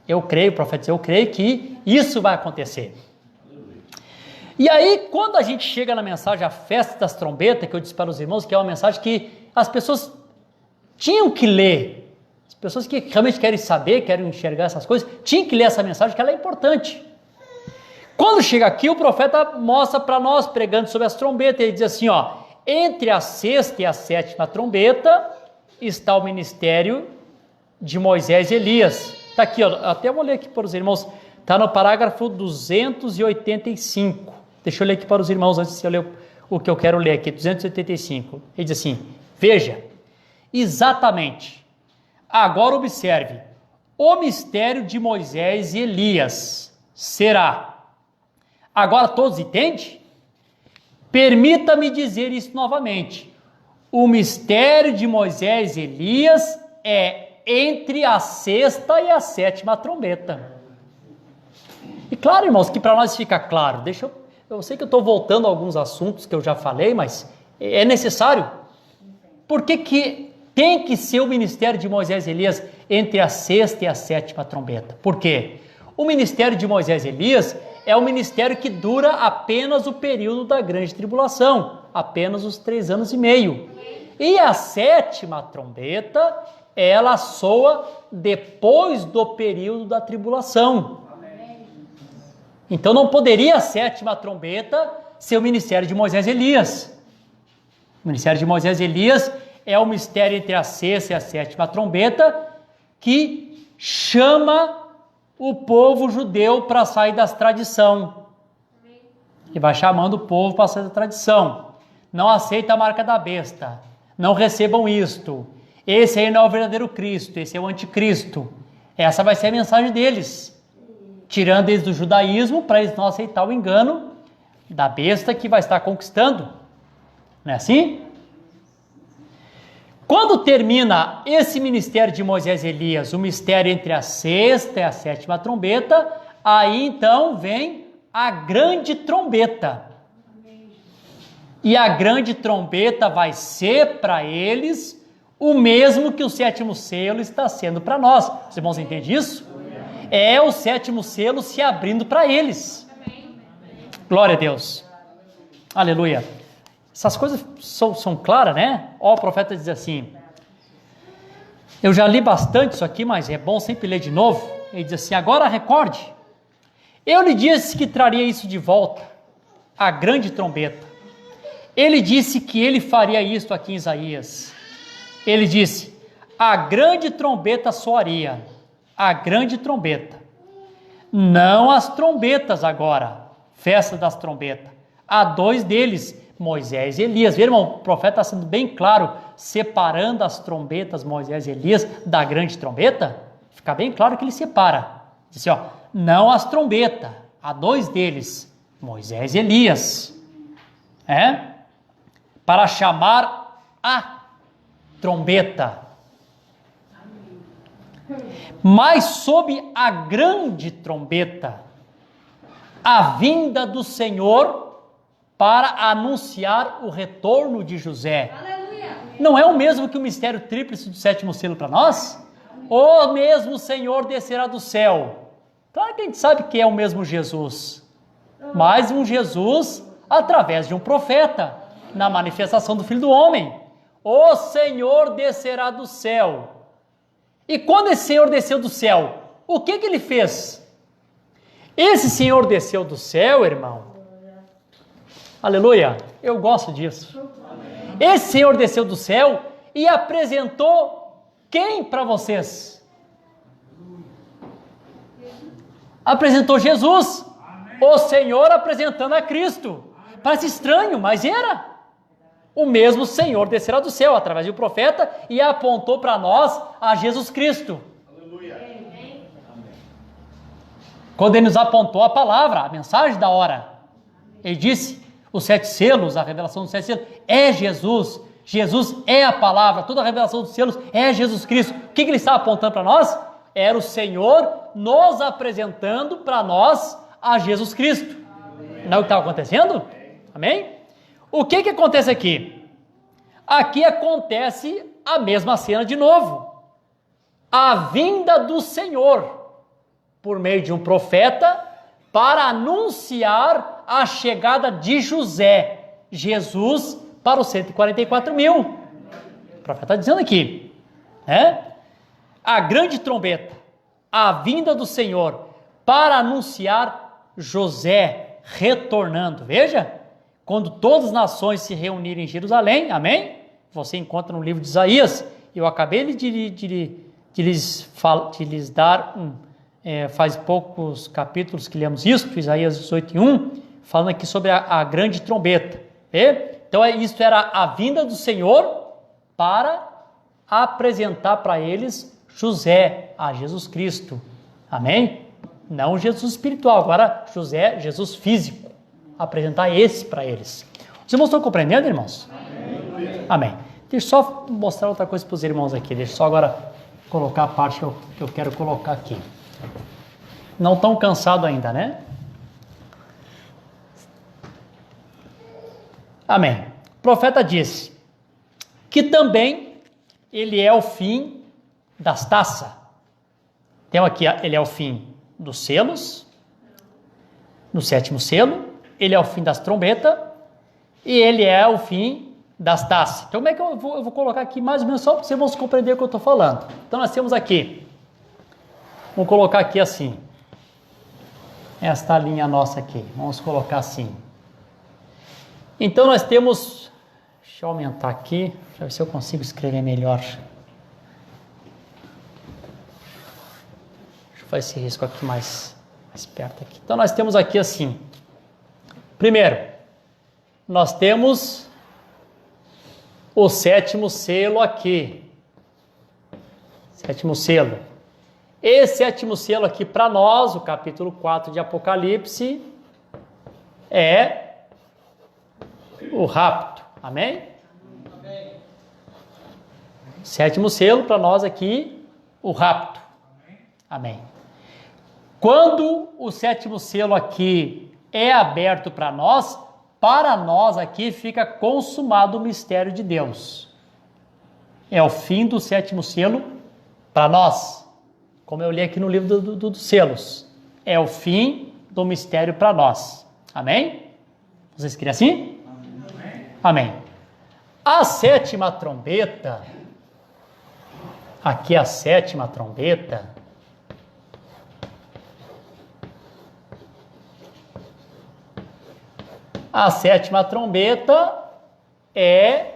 Eu creio, profeta, eu creio que isso vai acontecer. E aí, quando a gente chega na mensagem A Festa das Trombetas, que eu disse para os irmãos, que é uma mensagem que as pessoas tinham que ler, as pessoas que realmente querem saber, querem enxergar essas coisas, tinham que ler essa mensagem, que ela é importante. Quando chega aqui, o profeta mostra para nós, pregando sobre as trombetas, ele diz assim, entre a 6ª e a 7ª trombeta, está o ministério de Moisés e Elias. Está aqui, até vou ler aqui para os irmãos, está no parágrafo 285. Deixa eu ler aqui para os irmãos, antes de eu ler o que eu quero ler aqui, 285. Ele diz assim, veja, exatamente, agora observe, o mistério de Moisés e Elias será, agora todos entendem? Permita-me dizer isso novamente, o mistério de Moisés e Elias é entre a 6ª e a 7ª trombeta. E claro, irmãos, que para nós fica claro, eu sei que eu estou voltando a alguns assuntos que eu já falei, mas é necessário. Por que tem que ser o ministério de Moisés e Elias entre a 6ª e a 7ª trombeta? Por quê? O ministério de Moisés e Elias é um ministério que dura apenas o período da grande tribulação, apenas os 3 anos e meio. E a 7ª trombeta, ela soa depois do período da tribulação. Então não poderia a 7ª trombeta ser o ministério de Moisés e Elias. O ministério de Moisés e Elias é o mistério entre a 6ª e a 7ª trombeta que chama o povo judeu para sair das tradições. E vai chamando o povo para essa tradição. Não aceita a marca da besta. Não recebam isto. Esse aí não é o verdadeiro Cristo, esse é o anticristo. Essa vai ser a mensagem deles. Tirando eles do judaísmo para eles não aceitar o engano da besta que vai estar conquistando. Não é assim? Quando termina esse ministério de Moisés e Elias, o mistério entre a sexta e a sétima trombeta, aí então vem a grande trombeta. E a grande trombeta vai ser para eles o mesmo que o sétimo selo está sendo para nós. Os irmãos entendem isso? É o sétimo selo se abrindo para eles. Glória a Deus. Aleluia. Essas coisas são claras, né? Ó, o profeta diz assim, eu já li bastante isso aqui, mas é bom sempre ler de novo. Ele diz assim, agora recorde, eu lhe disse que traria isso de volta, a grande trombeta. Ele disse que ele faria isto aqui em Isaías. Ele disse, a grande trombeta soaria, a grande trombeta. Não as trombetas agora, festa das trombetas. Há dois deles, Moisés e Elias. Vê, irmão, o profeta está sendo bem claro, separando as trombetas, Moisés e Elias, da grande trombeta. Fica bem claro que ele separa. Diz assim, ó, não as trombetas, há dois deles, Moisés e Elias. Para chamar a trombeta. Mas sob a grande trombeta, a vinda do Senhor para anunciar o retorno de José. Aleluia. Não é o mesmo que o mistério tríplice do sétimo selo para nós? O mesmo Senhor descerá do céu. Claro que a gente sabe que é o mesmo Jesus, mas um Jesus através de um profeta, na manifestação do Filho do Homem. O Senhor descerá do céu. E quando esse Senhor desceu do céu, o que ele fez? Esse Senhor desceu do céu, irmão. Aleluia, eu gosto disso. Esse Senhor desceu do céu e apresentou quem para vocês? Apresentou Jesus. O Senhor apresentando a Cristo. Parece estranho, mas era. O mesmo Senhor descerá do céu através do profeta e apontou para nós a Jesus Cristo. Aleluia. Quando ele nos apontou a palavra, a mensagem da hora, ele disse, os 7 selos, a revelação dos 7 selos, é Jesus. Jesus é a palavra, toda a revelação dos selos é Jesus Cristo. O que ele estava apontando para nós? Era o Senhor nos apresentando para nós a Jesus Cristo. Não é o que estava acontecendo? Amém? O que acontece aqui? Aqui acontece a mesma cena de novo. A vinda do Senhor, por meio de um profeta, para anunciar a chegada de José, Jesus, para os 144 mil. O profeta está dizendo aqui, a grande trombeta, a vinda do Senhor, para anunciar José retornando. Veja, quando todas as nações se reunirem em Jerusalém, amém? Você encontra no livro de Isaías, eu acabei de lhes dar, faz poucos capítulos que lemos isso, Isaías 18:1, falando aqui sobre a grande trombeta. Então isso era a vinda do Senhor para apresentar para eles José, a Jesus Cristo, amém? Não Jesus espiritual, agora José, Jesus físico. Apresentar esse para eles. Os irmãos estão compreendendo, irmãos? Amém. Deixa eu só mostrar outra coisa para os irmãos aqui. Deixa eu só agora colocar a parte que eu quero colocar aqui. Não tão cansado ainda, né? Amém. O profeta disse que também ele é o fim das taças. Então aqui ele é o fim dos selos, no 7º selo. Ele é o fim das trombetas e ele é o fim das taças. Então, como é que eu vou colocar aqui mais ou menos só para vocês vão compreender o que eu estou falando. Então, nós temos aqui, vamos colocar aqui assim, esta linha nossa aqui, vamos colocar assim. Então, nós temos, deixa eu aumentar aqui, para ver se eu consigo escrever melhor. Deixa eu fazer esse risco aqui mais perto aqui. Então, nós temos aqui assim, Primeiro, nós temos o 7º selo aqui. 7º selo. Esse 7º selo aqui para nós, o capítulo 4 de Apocalipse, é o rapto. Amém? Amém. 7º selo para nós aqui, o rapto. Amém. Quando o 7º selo aqui é aberto para nós aqui fica consumado o mistério de Deus. É o fim do 7º selo para nós. Como eu li aqui no livro dos selos. É o fim do mistério para nós. Amém? Vocês querem assim? Amém. Amém. A 7ª trombeta, aqui a 7ª trombeta, a 7ª trombeta é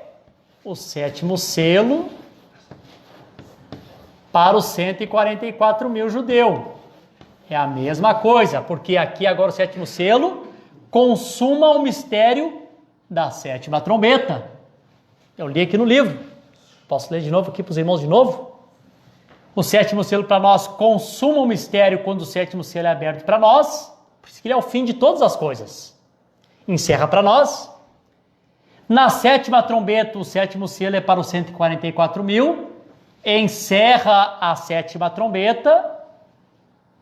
o 7º selo para os 144 mil judeus. É a mesma coisa, porque aqui agora o 7º selo consuma o mistério da 7ª trombeta. Eu li aqui no livro. Posso ler de novo aqui para os irmãos de novo? O 7º selo para nós consuma o mistério quando o 7º selo é aberto para nós, por isso que ele é o fim de todas as coisas. Encerra para nós. Na 7ª trombeta, o 7º selo é para os 144 mil. Encerra a 7ª trombeta,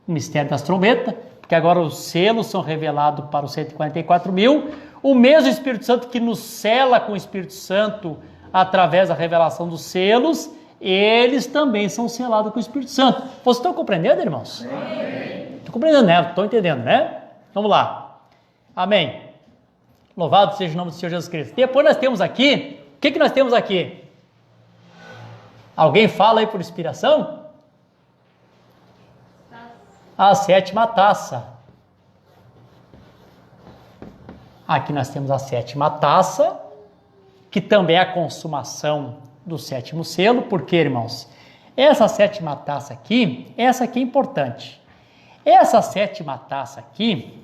o mistério das trombetas, porque agora os selos são revelados para os 144 mil. O mesmo Espírito Santo que nos sela com o Espírito Santo através da revelação dos selos, eles também são selados com o Espírito Santo. Vocês estão compreendendo, irmãos? Amém. Estão compreendendo, né? Estão entendendo, né? Vamos lá. Amém. Louvado seja o nome do Senhor Jesus Cristo. Depois nós temos aqui, o que nós temos aqui? Alguém fala aí por inspiração? A 7ª taça. Aqui nós temos a 7ª taça, que também é a consumação do 7º selo. Por quê, irmãos? Essa 7ª taça aqui, essa aqui é importante. Essa 7ª taça aqui,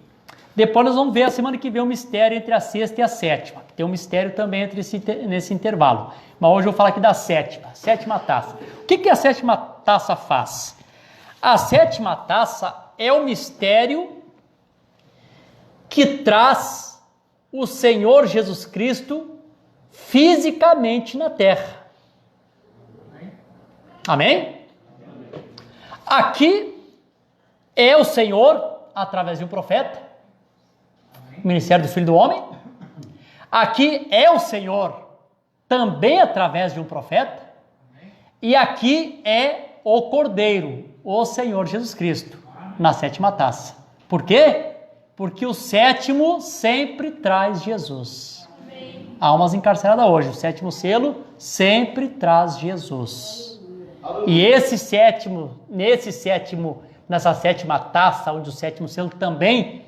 depois nós vamos ver a semana que vem o mistério entre a 6ª e a 7ª. Tem um mistério também nesse intervalo. Mas hoje eu vou falar aqui da 7ª taça. O que a 7ª taça faz? A 7ª taça é o mistério que traz o Senhor Jesus Cristo fisicamente na terra. Amém? Aqui é o Senhor através de um profeta, o ministério do Filho do Homem. Aqui é o Senhor também através de um profeta. E aqui é o Cordeiro, o Senhor Jesus Cristo, na 7ª taça. Por quê? Porque o 7º sempre traz Jesus. Amém. Almas encarceradas hoje, o 7º selo sempre traz Jesus. E esse 7º, nessa 7ª taça, onde o 7º selo também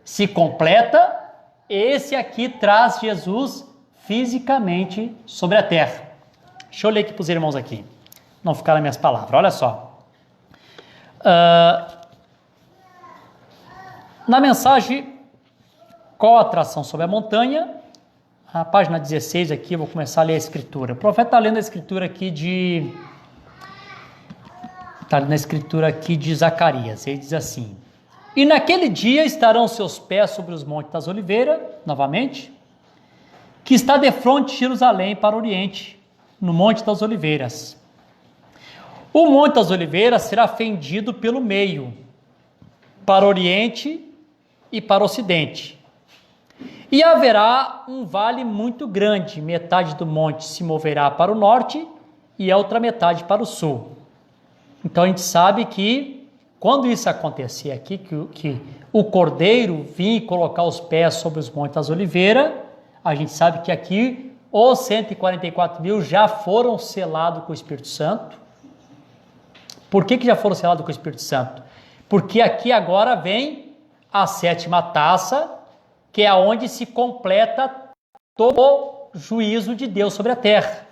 se completa, esse aqui traz Jesus fisicamente sobre a terra. Deixa eu ler aqui para os irmãos aqui, não ficar nas minhas palavras. Olha só. Na mensagem Qual a atração sobre a montanha, a página 16 aqui, eu vou começar a ler a escritura. O profeta está lendo a escritura aqui de Zacarias. Ele diz assim: e naquele dia estarão seus pés sobre os montes das oliveiras, novamente, que está defronte de Jerusalém para o oriente, no monte das oliveiras. O monte das oliveiras será fendido pelo meio, para o oriente e para o ocidente. E haverá um vale muito grande, metade do monte se moverá para o norte e a outra metade para o sul. Então a gente sabe que quando isso acontecer aqui, que o cordeiro vir colocar os pés sobre os montes das oliveiras, a gente sabe que aqui os 144 mil já foram selados com o Espírito Santo. Por que já foram selados com o Espírito Santo? Porque aqui agora vem a 7ª taça, que é onde se completa todo o juízo de Deus sobre a terra,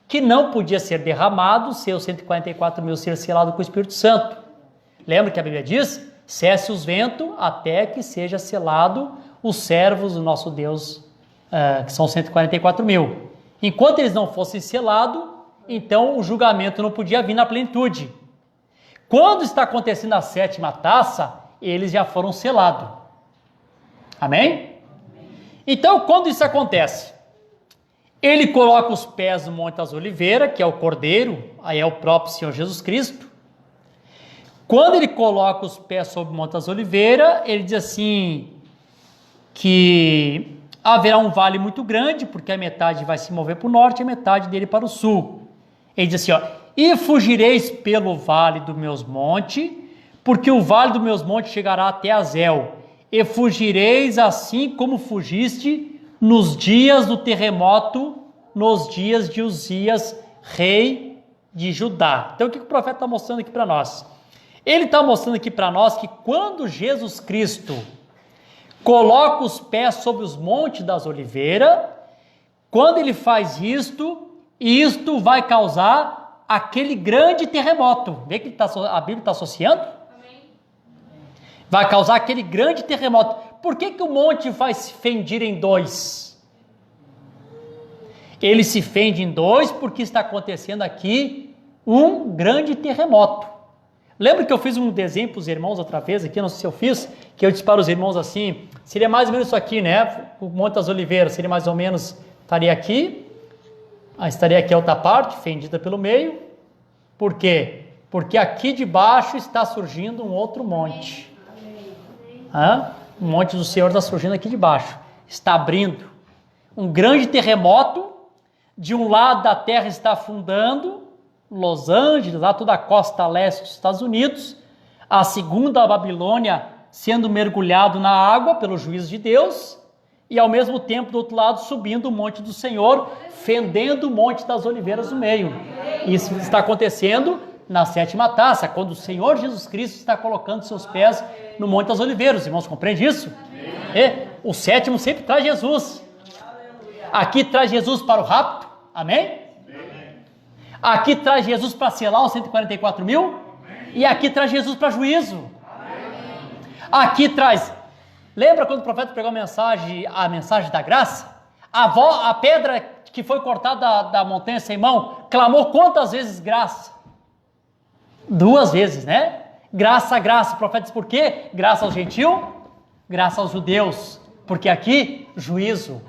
que não podia ser derramado se os 144 mil ser selado com o Espírito Santo. Lembra que a Bíblia diz? Cesse os ventos até que seja selado os servos do nosso Deus, que são 144 mil. Enquanto eles não fossem selados, então o julgamento não podia vir na plenitude. Quando está acontecendo a 7ª taça, eles já foram selados. Amém? Então, quando isso acontece, ele coloca os pés no Monte das Oliveiras, que é o Cordeiro, aí é o próprio Senhor Jesus Cristo. Quando ele coloca os pés sobre o Monte das Oliveiras, ele diz assim, que haverá um vale muito grande, porque a metade vai se mover para o norte e a metade dele para o sul. Ele diz assim, e fugireis pelo vale dos meus montes, porque o vale dos meus montes chegará até Azel, e fugireis assim como fugiste nos dias do terremoto, nos dias de Uzias, rei de Judá. Então o que o profeta está mostrando aqui para nós? Ele está mostrando aqui para nós que quando Jesus Cristo coloca os pés sobre os montes das oliveiras, quando ele faz isto vai causar aquele grande terremoto. Vê que a Bíblia está associando? Amém. Vai causar aquele grande terremoto. Por que o monte vai se fendir em dois? Ele se fende em dois porque está acontecendo aqui um grande terremoto. Lembra que eu fiz um desenho para os irmãos outra vez aqui, não sei se eu fiz, que eu disse para os irmãos assim, seria mais ou menos isso aqui, né? O Monte das Oliveiras seria mais ou menos, estaria aqui a outra parte, fendida pelo meio. Por quê? Porque aqui de baixo está surgindo um outro monte. O monte do Senhor está surgindo aqui de baixo. Está abrindo. Um grande terremoto, de um lado da terra está afundando, Los Angeles, lá toda a costa leste dos Estados Unidos, a segunda Babilônia sendo mergulhado na água pelo juízo de Deus, e ao mesmo tempo do outro lado subindo o monte do Senhor, fendendo o monte das oliveiras no meio. Isso está acontecendo na 7ª taça, quando o Senhor Jesus Cristo está colocando seus pés no monte das oliveiras. Os irmãos compreendem isso? O 7º sempre traz Jesus. Aqui traz Jesus para o rapto, amém? Aqui traz Jesus para selar os 144 mil. E aqui traz Jesus para juízo. Aqui traz... Lembra quando o profeta pregou a mensagem da graça? A pedra que foi cortada da montanha sem mão, clamou quantas vezes graça? 2 vezes, né? Graça, graça. O profeta diz por quê? Graça aos gentios, graça aos judeus. Porque aqui, juízo.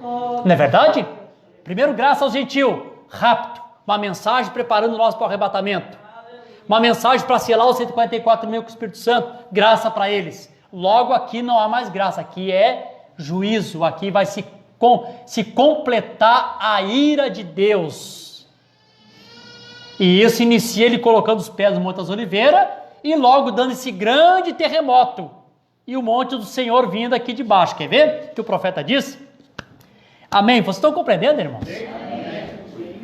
Não é verdade? Primeiro, graça aos gentios. Rapto, uma mensagem preparando nós para o arrebatamento, uma mensagem para selar os 144 mil com o Espírito Santo, graça para eles. Logo aqui não há mais graça, aqui é juízo, aqui vai se completar a ira de Deus. E isso inicia ele colocando os pés no Monte das Oliveiras e logo dando esse grande terremoto e o monte do Senhor vindo aqui de baixo. Quer ver o que o profeta diz? Amém? Vocês estão compreendendo, irmãos?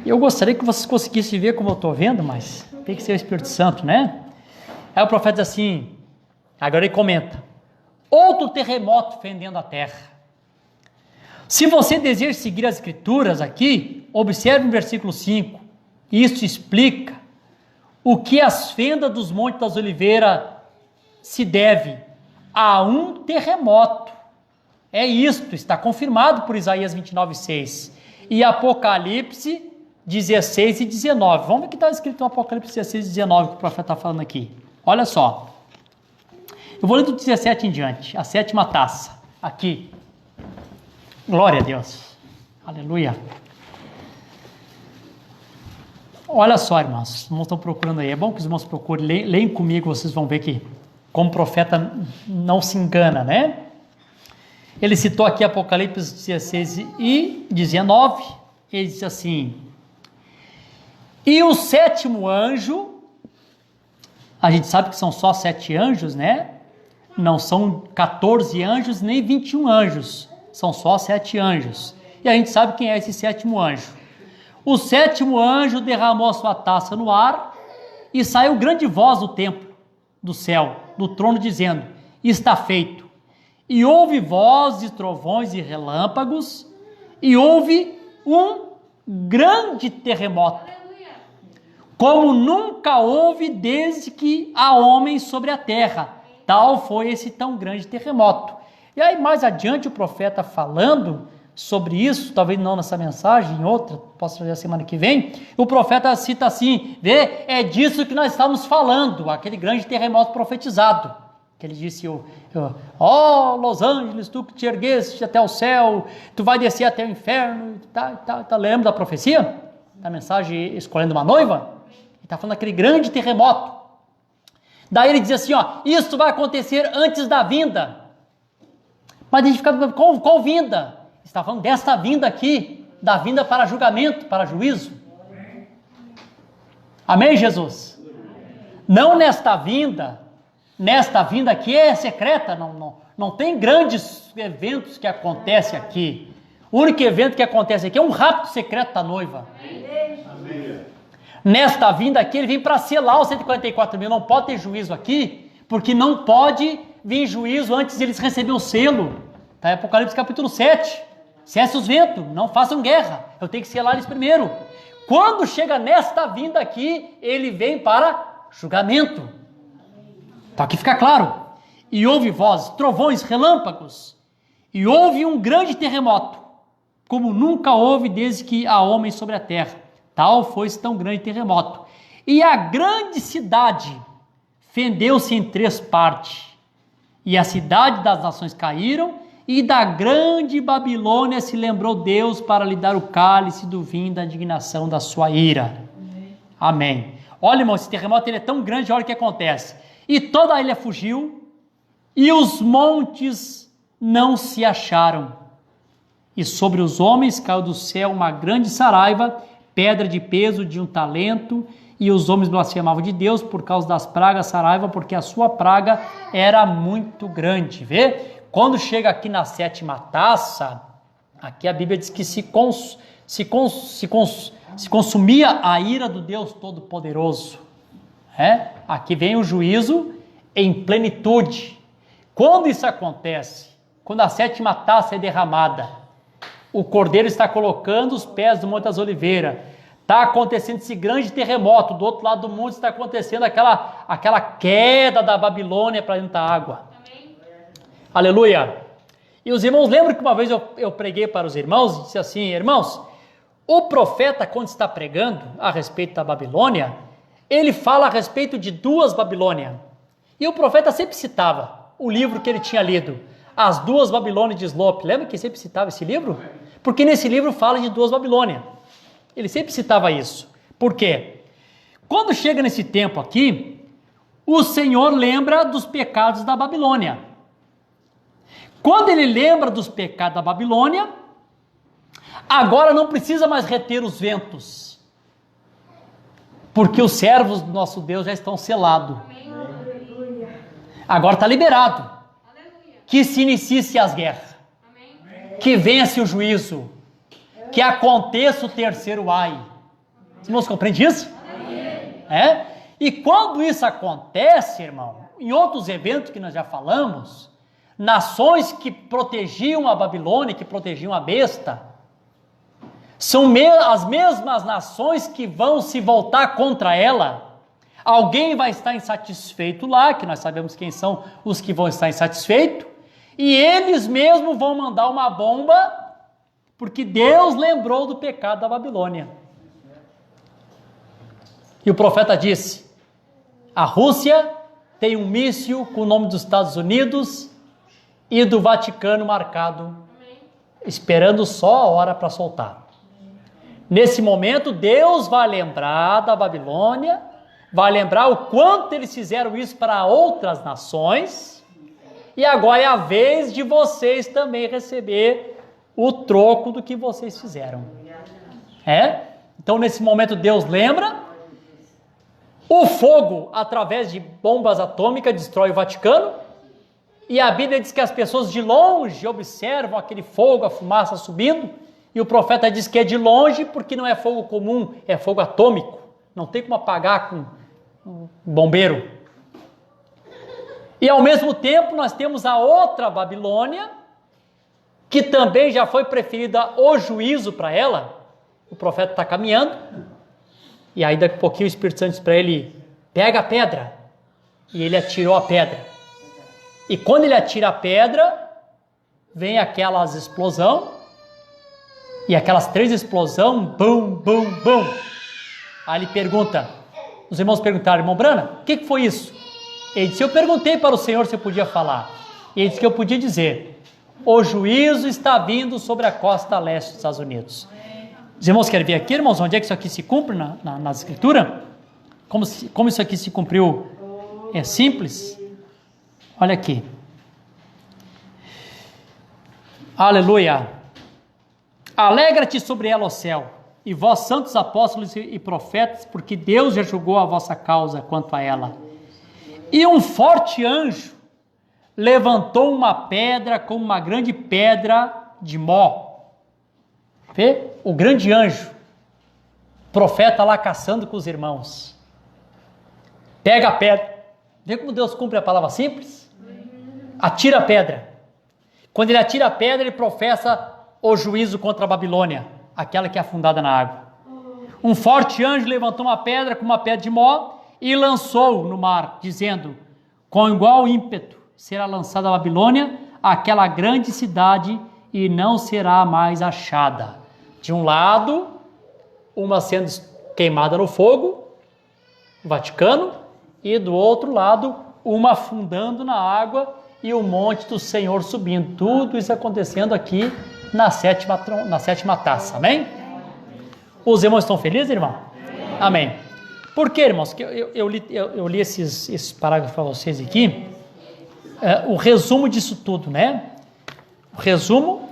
Eu gostaria que vocês conseguissem ver como eu estou vendo, mas tem que ser o Espírito Santo, né? Aí o profeta diz assim, agora ele comenta, outro terremoto fendendo a terra. Se você deseja seguir as escrituras aqui, observe no versículo 5, isso explica o que as fendas dos montes das oliveiras se deve a um terremoto. É isto, está confirmado por Isaías 29:6 e Apocalipse 16 e 19. Vamos ver o que está escrito no Apocalipse 16 e 19 que o profeta está falando aqui. Olha só. Eu vou ler do 17 em diante. A 7ª taça. Aqui. Glória a Deus. Aleluia. Olha só, irmãos. Os irmãos estão procurando aí. É bom que os irmãos procurem. Leem comigo, vocês vão ver que como o profeta não se engana, né? Ele citou aqui Apocalipse 16 e 19. Ele diz assim... E o 7º anjo, a gente sabe que são só 7 anjos, né? Não são 14 anjos, nem 21 anjos. São só 7 anjos. E a gente sabe quem é esse 7º anjo. O 7º anjo derramou a sua taça no ar e saiu grande voz do templo, do céu, do trono, dizendo, está feito. E houve vozes, trovões e relâmpagos, e houve um grande terremoto, como nunca houve desde que há homens sobre a terra. Tal foi esse tão grande terremoto. E aí mais adiante o profeta falando sobre isso, talvez não nessa mensagem, em outra, posso trazer a semana que vem, o profeta cita assim, vê, é disso que nós estamos falando, aquele grande terremoto profetizado, que ele disse, ó Los Angeles, tu que te ergueste até o céu, tu vai descer até o inferno, lembra da profecia? Da mensagem escolhendo uma noiva? Ele está falando daquele grande terremoto. Daí ele diz assim, isso vai acontecer antes da vinda. Mas a gente fica perguntando, qual vinda? Está falando desta vinda aqui, da vinda para julgamento, para juízo. Amém, Jesus? Não nesta vinda aqui é secreta, não tem grandes eventos que acontecem aqui. O único evento que acontece aqui é um rapto secreto da noiva. Amém. Nesta vinda aqui, ele vem para selar os 144 mil, não pode ter juízo aqui, porque não pode vir juízo antes de eles receberem o selo. Está em Apocalipse capítulo 7. Cesse os ventos, não façam guerra, eu tenho que selar eles primeiro. Quando chega nesta vinda aqui, ele vem para julgamento. Então aqui fica claro. E houve vozes, trovões, relâmpagos, e houve um grande terremoto, como nunca houve desde que há homens sobre a terra. Tal foi esse tão grande terremoto. E a grande cidade fendeu-se em 3 partes, e a cidade das nações caíram, e da grande Babilônia se lembrou Deus para lhe dar o cálice do vinho da indignação da sua ira. Amém. Olha, irmão, esse terremoto ele é tão grande, olha o que acontece. E toda a ilha fugiu, e os montes não se acharam. E sobre os homens caiu do céu uma grande saraiva, pedra de peso de 1 talento, e os homens blasfemavam de Deus por causa das pragas saraiva, porque a sua praga era muito grande. Vê? Quando chega aqui na 7ª taça, aqui a Bíblia diz que se consumia a ira do Deus Todo-Poderoso. Aqui vem o juízo em plenitude. Quando isso acontece, quando a 7ª taça é derramada, o Cordeiro está colocando os pés do Monte das Oliveiras, está acontecendo esse grande terremoto, do outro lado do mundo está acontecendo aquela queda da Babilônia para dentro da água. Aleluia! E os irmãos lembram que uma vez eu preguei para os irmãos e disse assim, irmãos, o profeta quando está pregando a respeito da Babilônia, ele fala a respeito de 2 Babilônias. E o profeta sempre citava o livro que ele tinha lido, As 2 Babilônias de Slope. Lembra que sempre citava esse livro? Porque nesse livro fala de 2 Babilônias. Ele sempre citava isso. Por quê? Quando chega nesse tempo aqui, o Senhor lembra dos pecados da Babilônia. Quando ele lembra dos pecados da Babilônia, agora não precisa mais reter os ventos, porque os servos do nosso Deus já estão selados. Agora está liberado. Que se inicie as guerras, que venha-se o juízo, que aconteça o 3º ai. Os irmãos compreendem isso? E quando isso acontece, irmão, em outros eventos que nós já falamos, nações que protegiam a Babilônia, que protegiam a besta, são as mesmas nações que vão se voltar contra ela. Alguém vai estar insatisfeito lá, que nós sabemos quem são os que vão estar insatisfeitos, e eles mesmos vão mandar uma bomba, porque Deus lembrou do pecado da Babilônia. E o profeta disse, a Rússia tem um míssil com o nome dos Estados Unidos e do Vaticano marcado, esperando só a hora para soltar. Nesse momento, Deus vai lembrar da Babilônia, vai lembrar o quanto eles fizeram isso para outras nações, e agora é a vez de vocês também receber o troco do que vocês fizeram. Então, nesse momento, Deus lembra, o fogo, através de bombas atômicas, destrói o Vaticano, e a Bíblia diz que as pessoas de longe observam aquele fogo, a fumaça subindo, e o profeta diz que é de longe porque não é fogo comum, é fogo atômico. Não tem como apagar com um bombeiro. E ao mesmo tempo nós temos a outra Babilônia, que também já foi preferida o juízo para ela. O profeta está caminhando, e aí daqui a pouquinho o Espírito Santo diz para ele, pega a pedra. E ele atirou a pedra. E quando ele atira a pedra, vem aquelas explosão, e aquelas 3 explosão, bum, bum, bum. Aí ele pergunta, os irmãos perguntaram, irmão Brana, o que foi isso? Ele disse, eu perguntei para o Senhor se eu podia falar. E ele disse que eu podia dizer, o juízo está vindo sobre a costa leste dos Estados Unidos. Os irmãos querem ver aqui, irmãos, onde é que isso aqui se cumpre na escritura? Como isso aqui se cumpriu? É simples. Olha aqui. Aleluia. Alegra-te sobre ela, ó céu, e vós, santos apóstolos e profetas, porque Deus já julgou a vossa causa quanto a ela. E um forte anjo levantou uma pedra como uma grande pedra de mó. Vê? O grande anjo, profeta lá caçando com os irmãos. Pega a pedra. Vê como Deus cumpre a palavra simples? Atira a pedra. Quando ele atira a pedra, ele professa o juízo contra a Babilônia, aquela que é afundada na água. Um forte anjo levantou uma pedra com uma pedra de mó e lançou no mar, dizendo, com igual ímpeto será lançada a Babilônia, aquela grande cidade, e não será mais achada. De um lado, uma sendo queimada no fogo, o Vaticano, e do outro lado, uma afundando na água e o monte do Senhor subindo. Tudo isso acontecendo aqui na sétima taça. Amém? Os irmãos estão felizes, irmão? Amém. Por quê, irmãos? Eu li esses parágrafos para vocês aqui. O resumo disso tudo, né? O resumo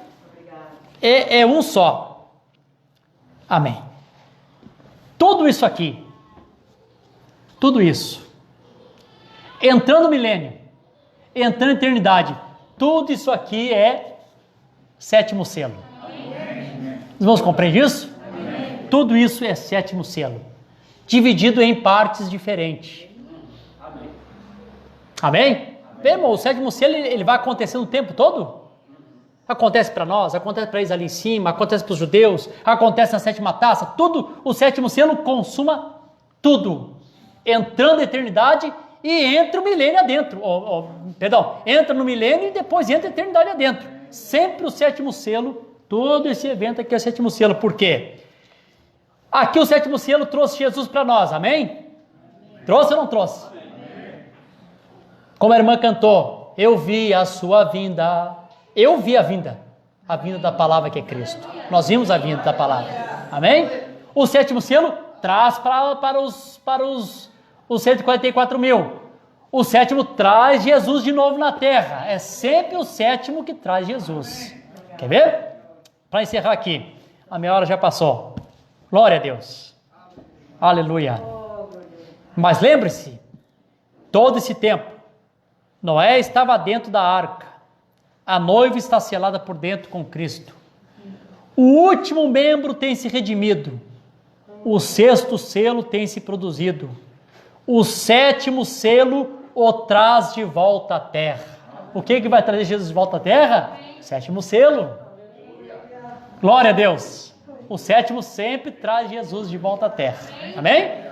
é um só. Amém. Tudo isso aqui, tudo isso, entrando no milênio, entrando na eternidade, tudo isso aqui é 7º selo. Os irmãos compreendem isso? Amém. Tudo isso é 7º selo, dividido em partes diferentes. Amém? Amém? Bem, irmão, o 7º selo ele vai acontecendo o tempo todo? Acontece para nós, acontece para eles ali em cima, acontece para os judeus, acontece na 7ª taça, tudo, o 7º selo consuma tudo, entrando na eternidade e entra o milênio adentro, entra no milênio e depois entra a eternidade adentro, sempre o 7º selo, todo esse evento aqui é o 7º selo, por quê? Aqui o 7º selo trouxe Jesus para nós, amém? Trouxe ou não trouxe? Como a irmã cantou, eu vi a sua vinda. Eu vi a vinda da palavra que é Cristo. Nós vimos a vinda da palavra. Amém? O 7º selo traz para os 144 mil. O 7º traz Jesus de novo na terra. É sempre o 7º que traz Jesus. Quer ver? Para encerrar aqui. A minha hora já passou. Glória a Deus. Aleluia. Mas lembre-se, todo esse tempo, Noé estava dentro da arca. A noiva está selada por dentro com Cristo. O último membro tem se redimido. O 6º selo tem se produzido. O 7º selo o traz de volta à terra. O que vai trazer Jesus de volta à terra? 7º selo. Glória a Deus. O 7º sempre traz Jesus de volta à terra. Amém?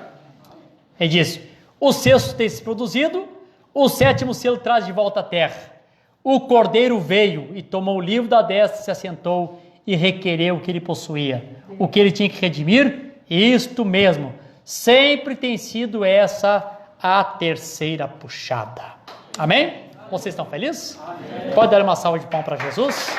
Ele diz, o 6º tem se produzido, o 7º selo traz de volta à terra. O cordeiro veio e tomou o livro da destra, se assentou e requereu o que ele possuía. O que ele tinha que redimir? Isto mesmo. Sempre tem sido essa a terceira puxada. Amém? Vocês estão felizes? Amém. Pode dar uma salva de palmas para Jesus?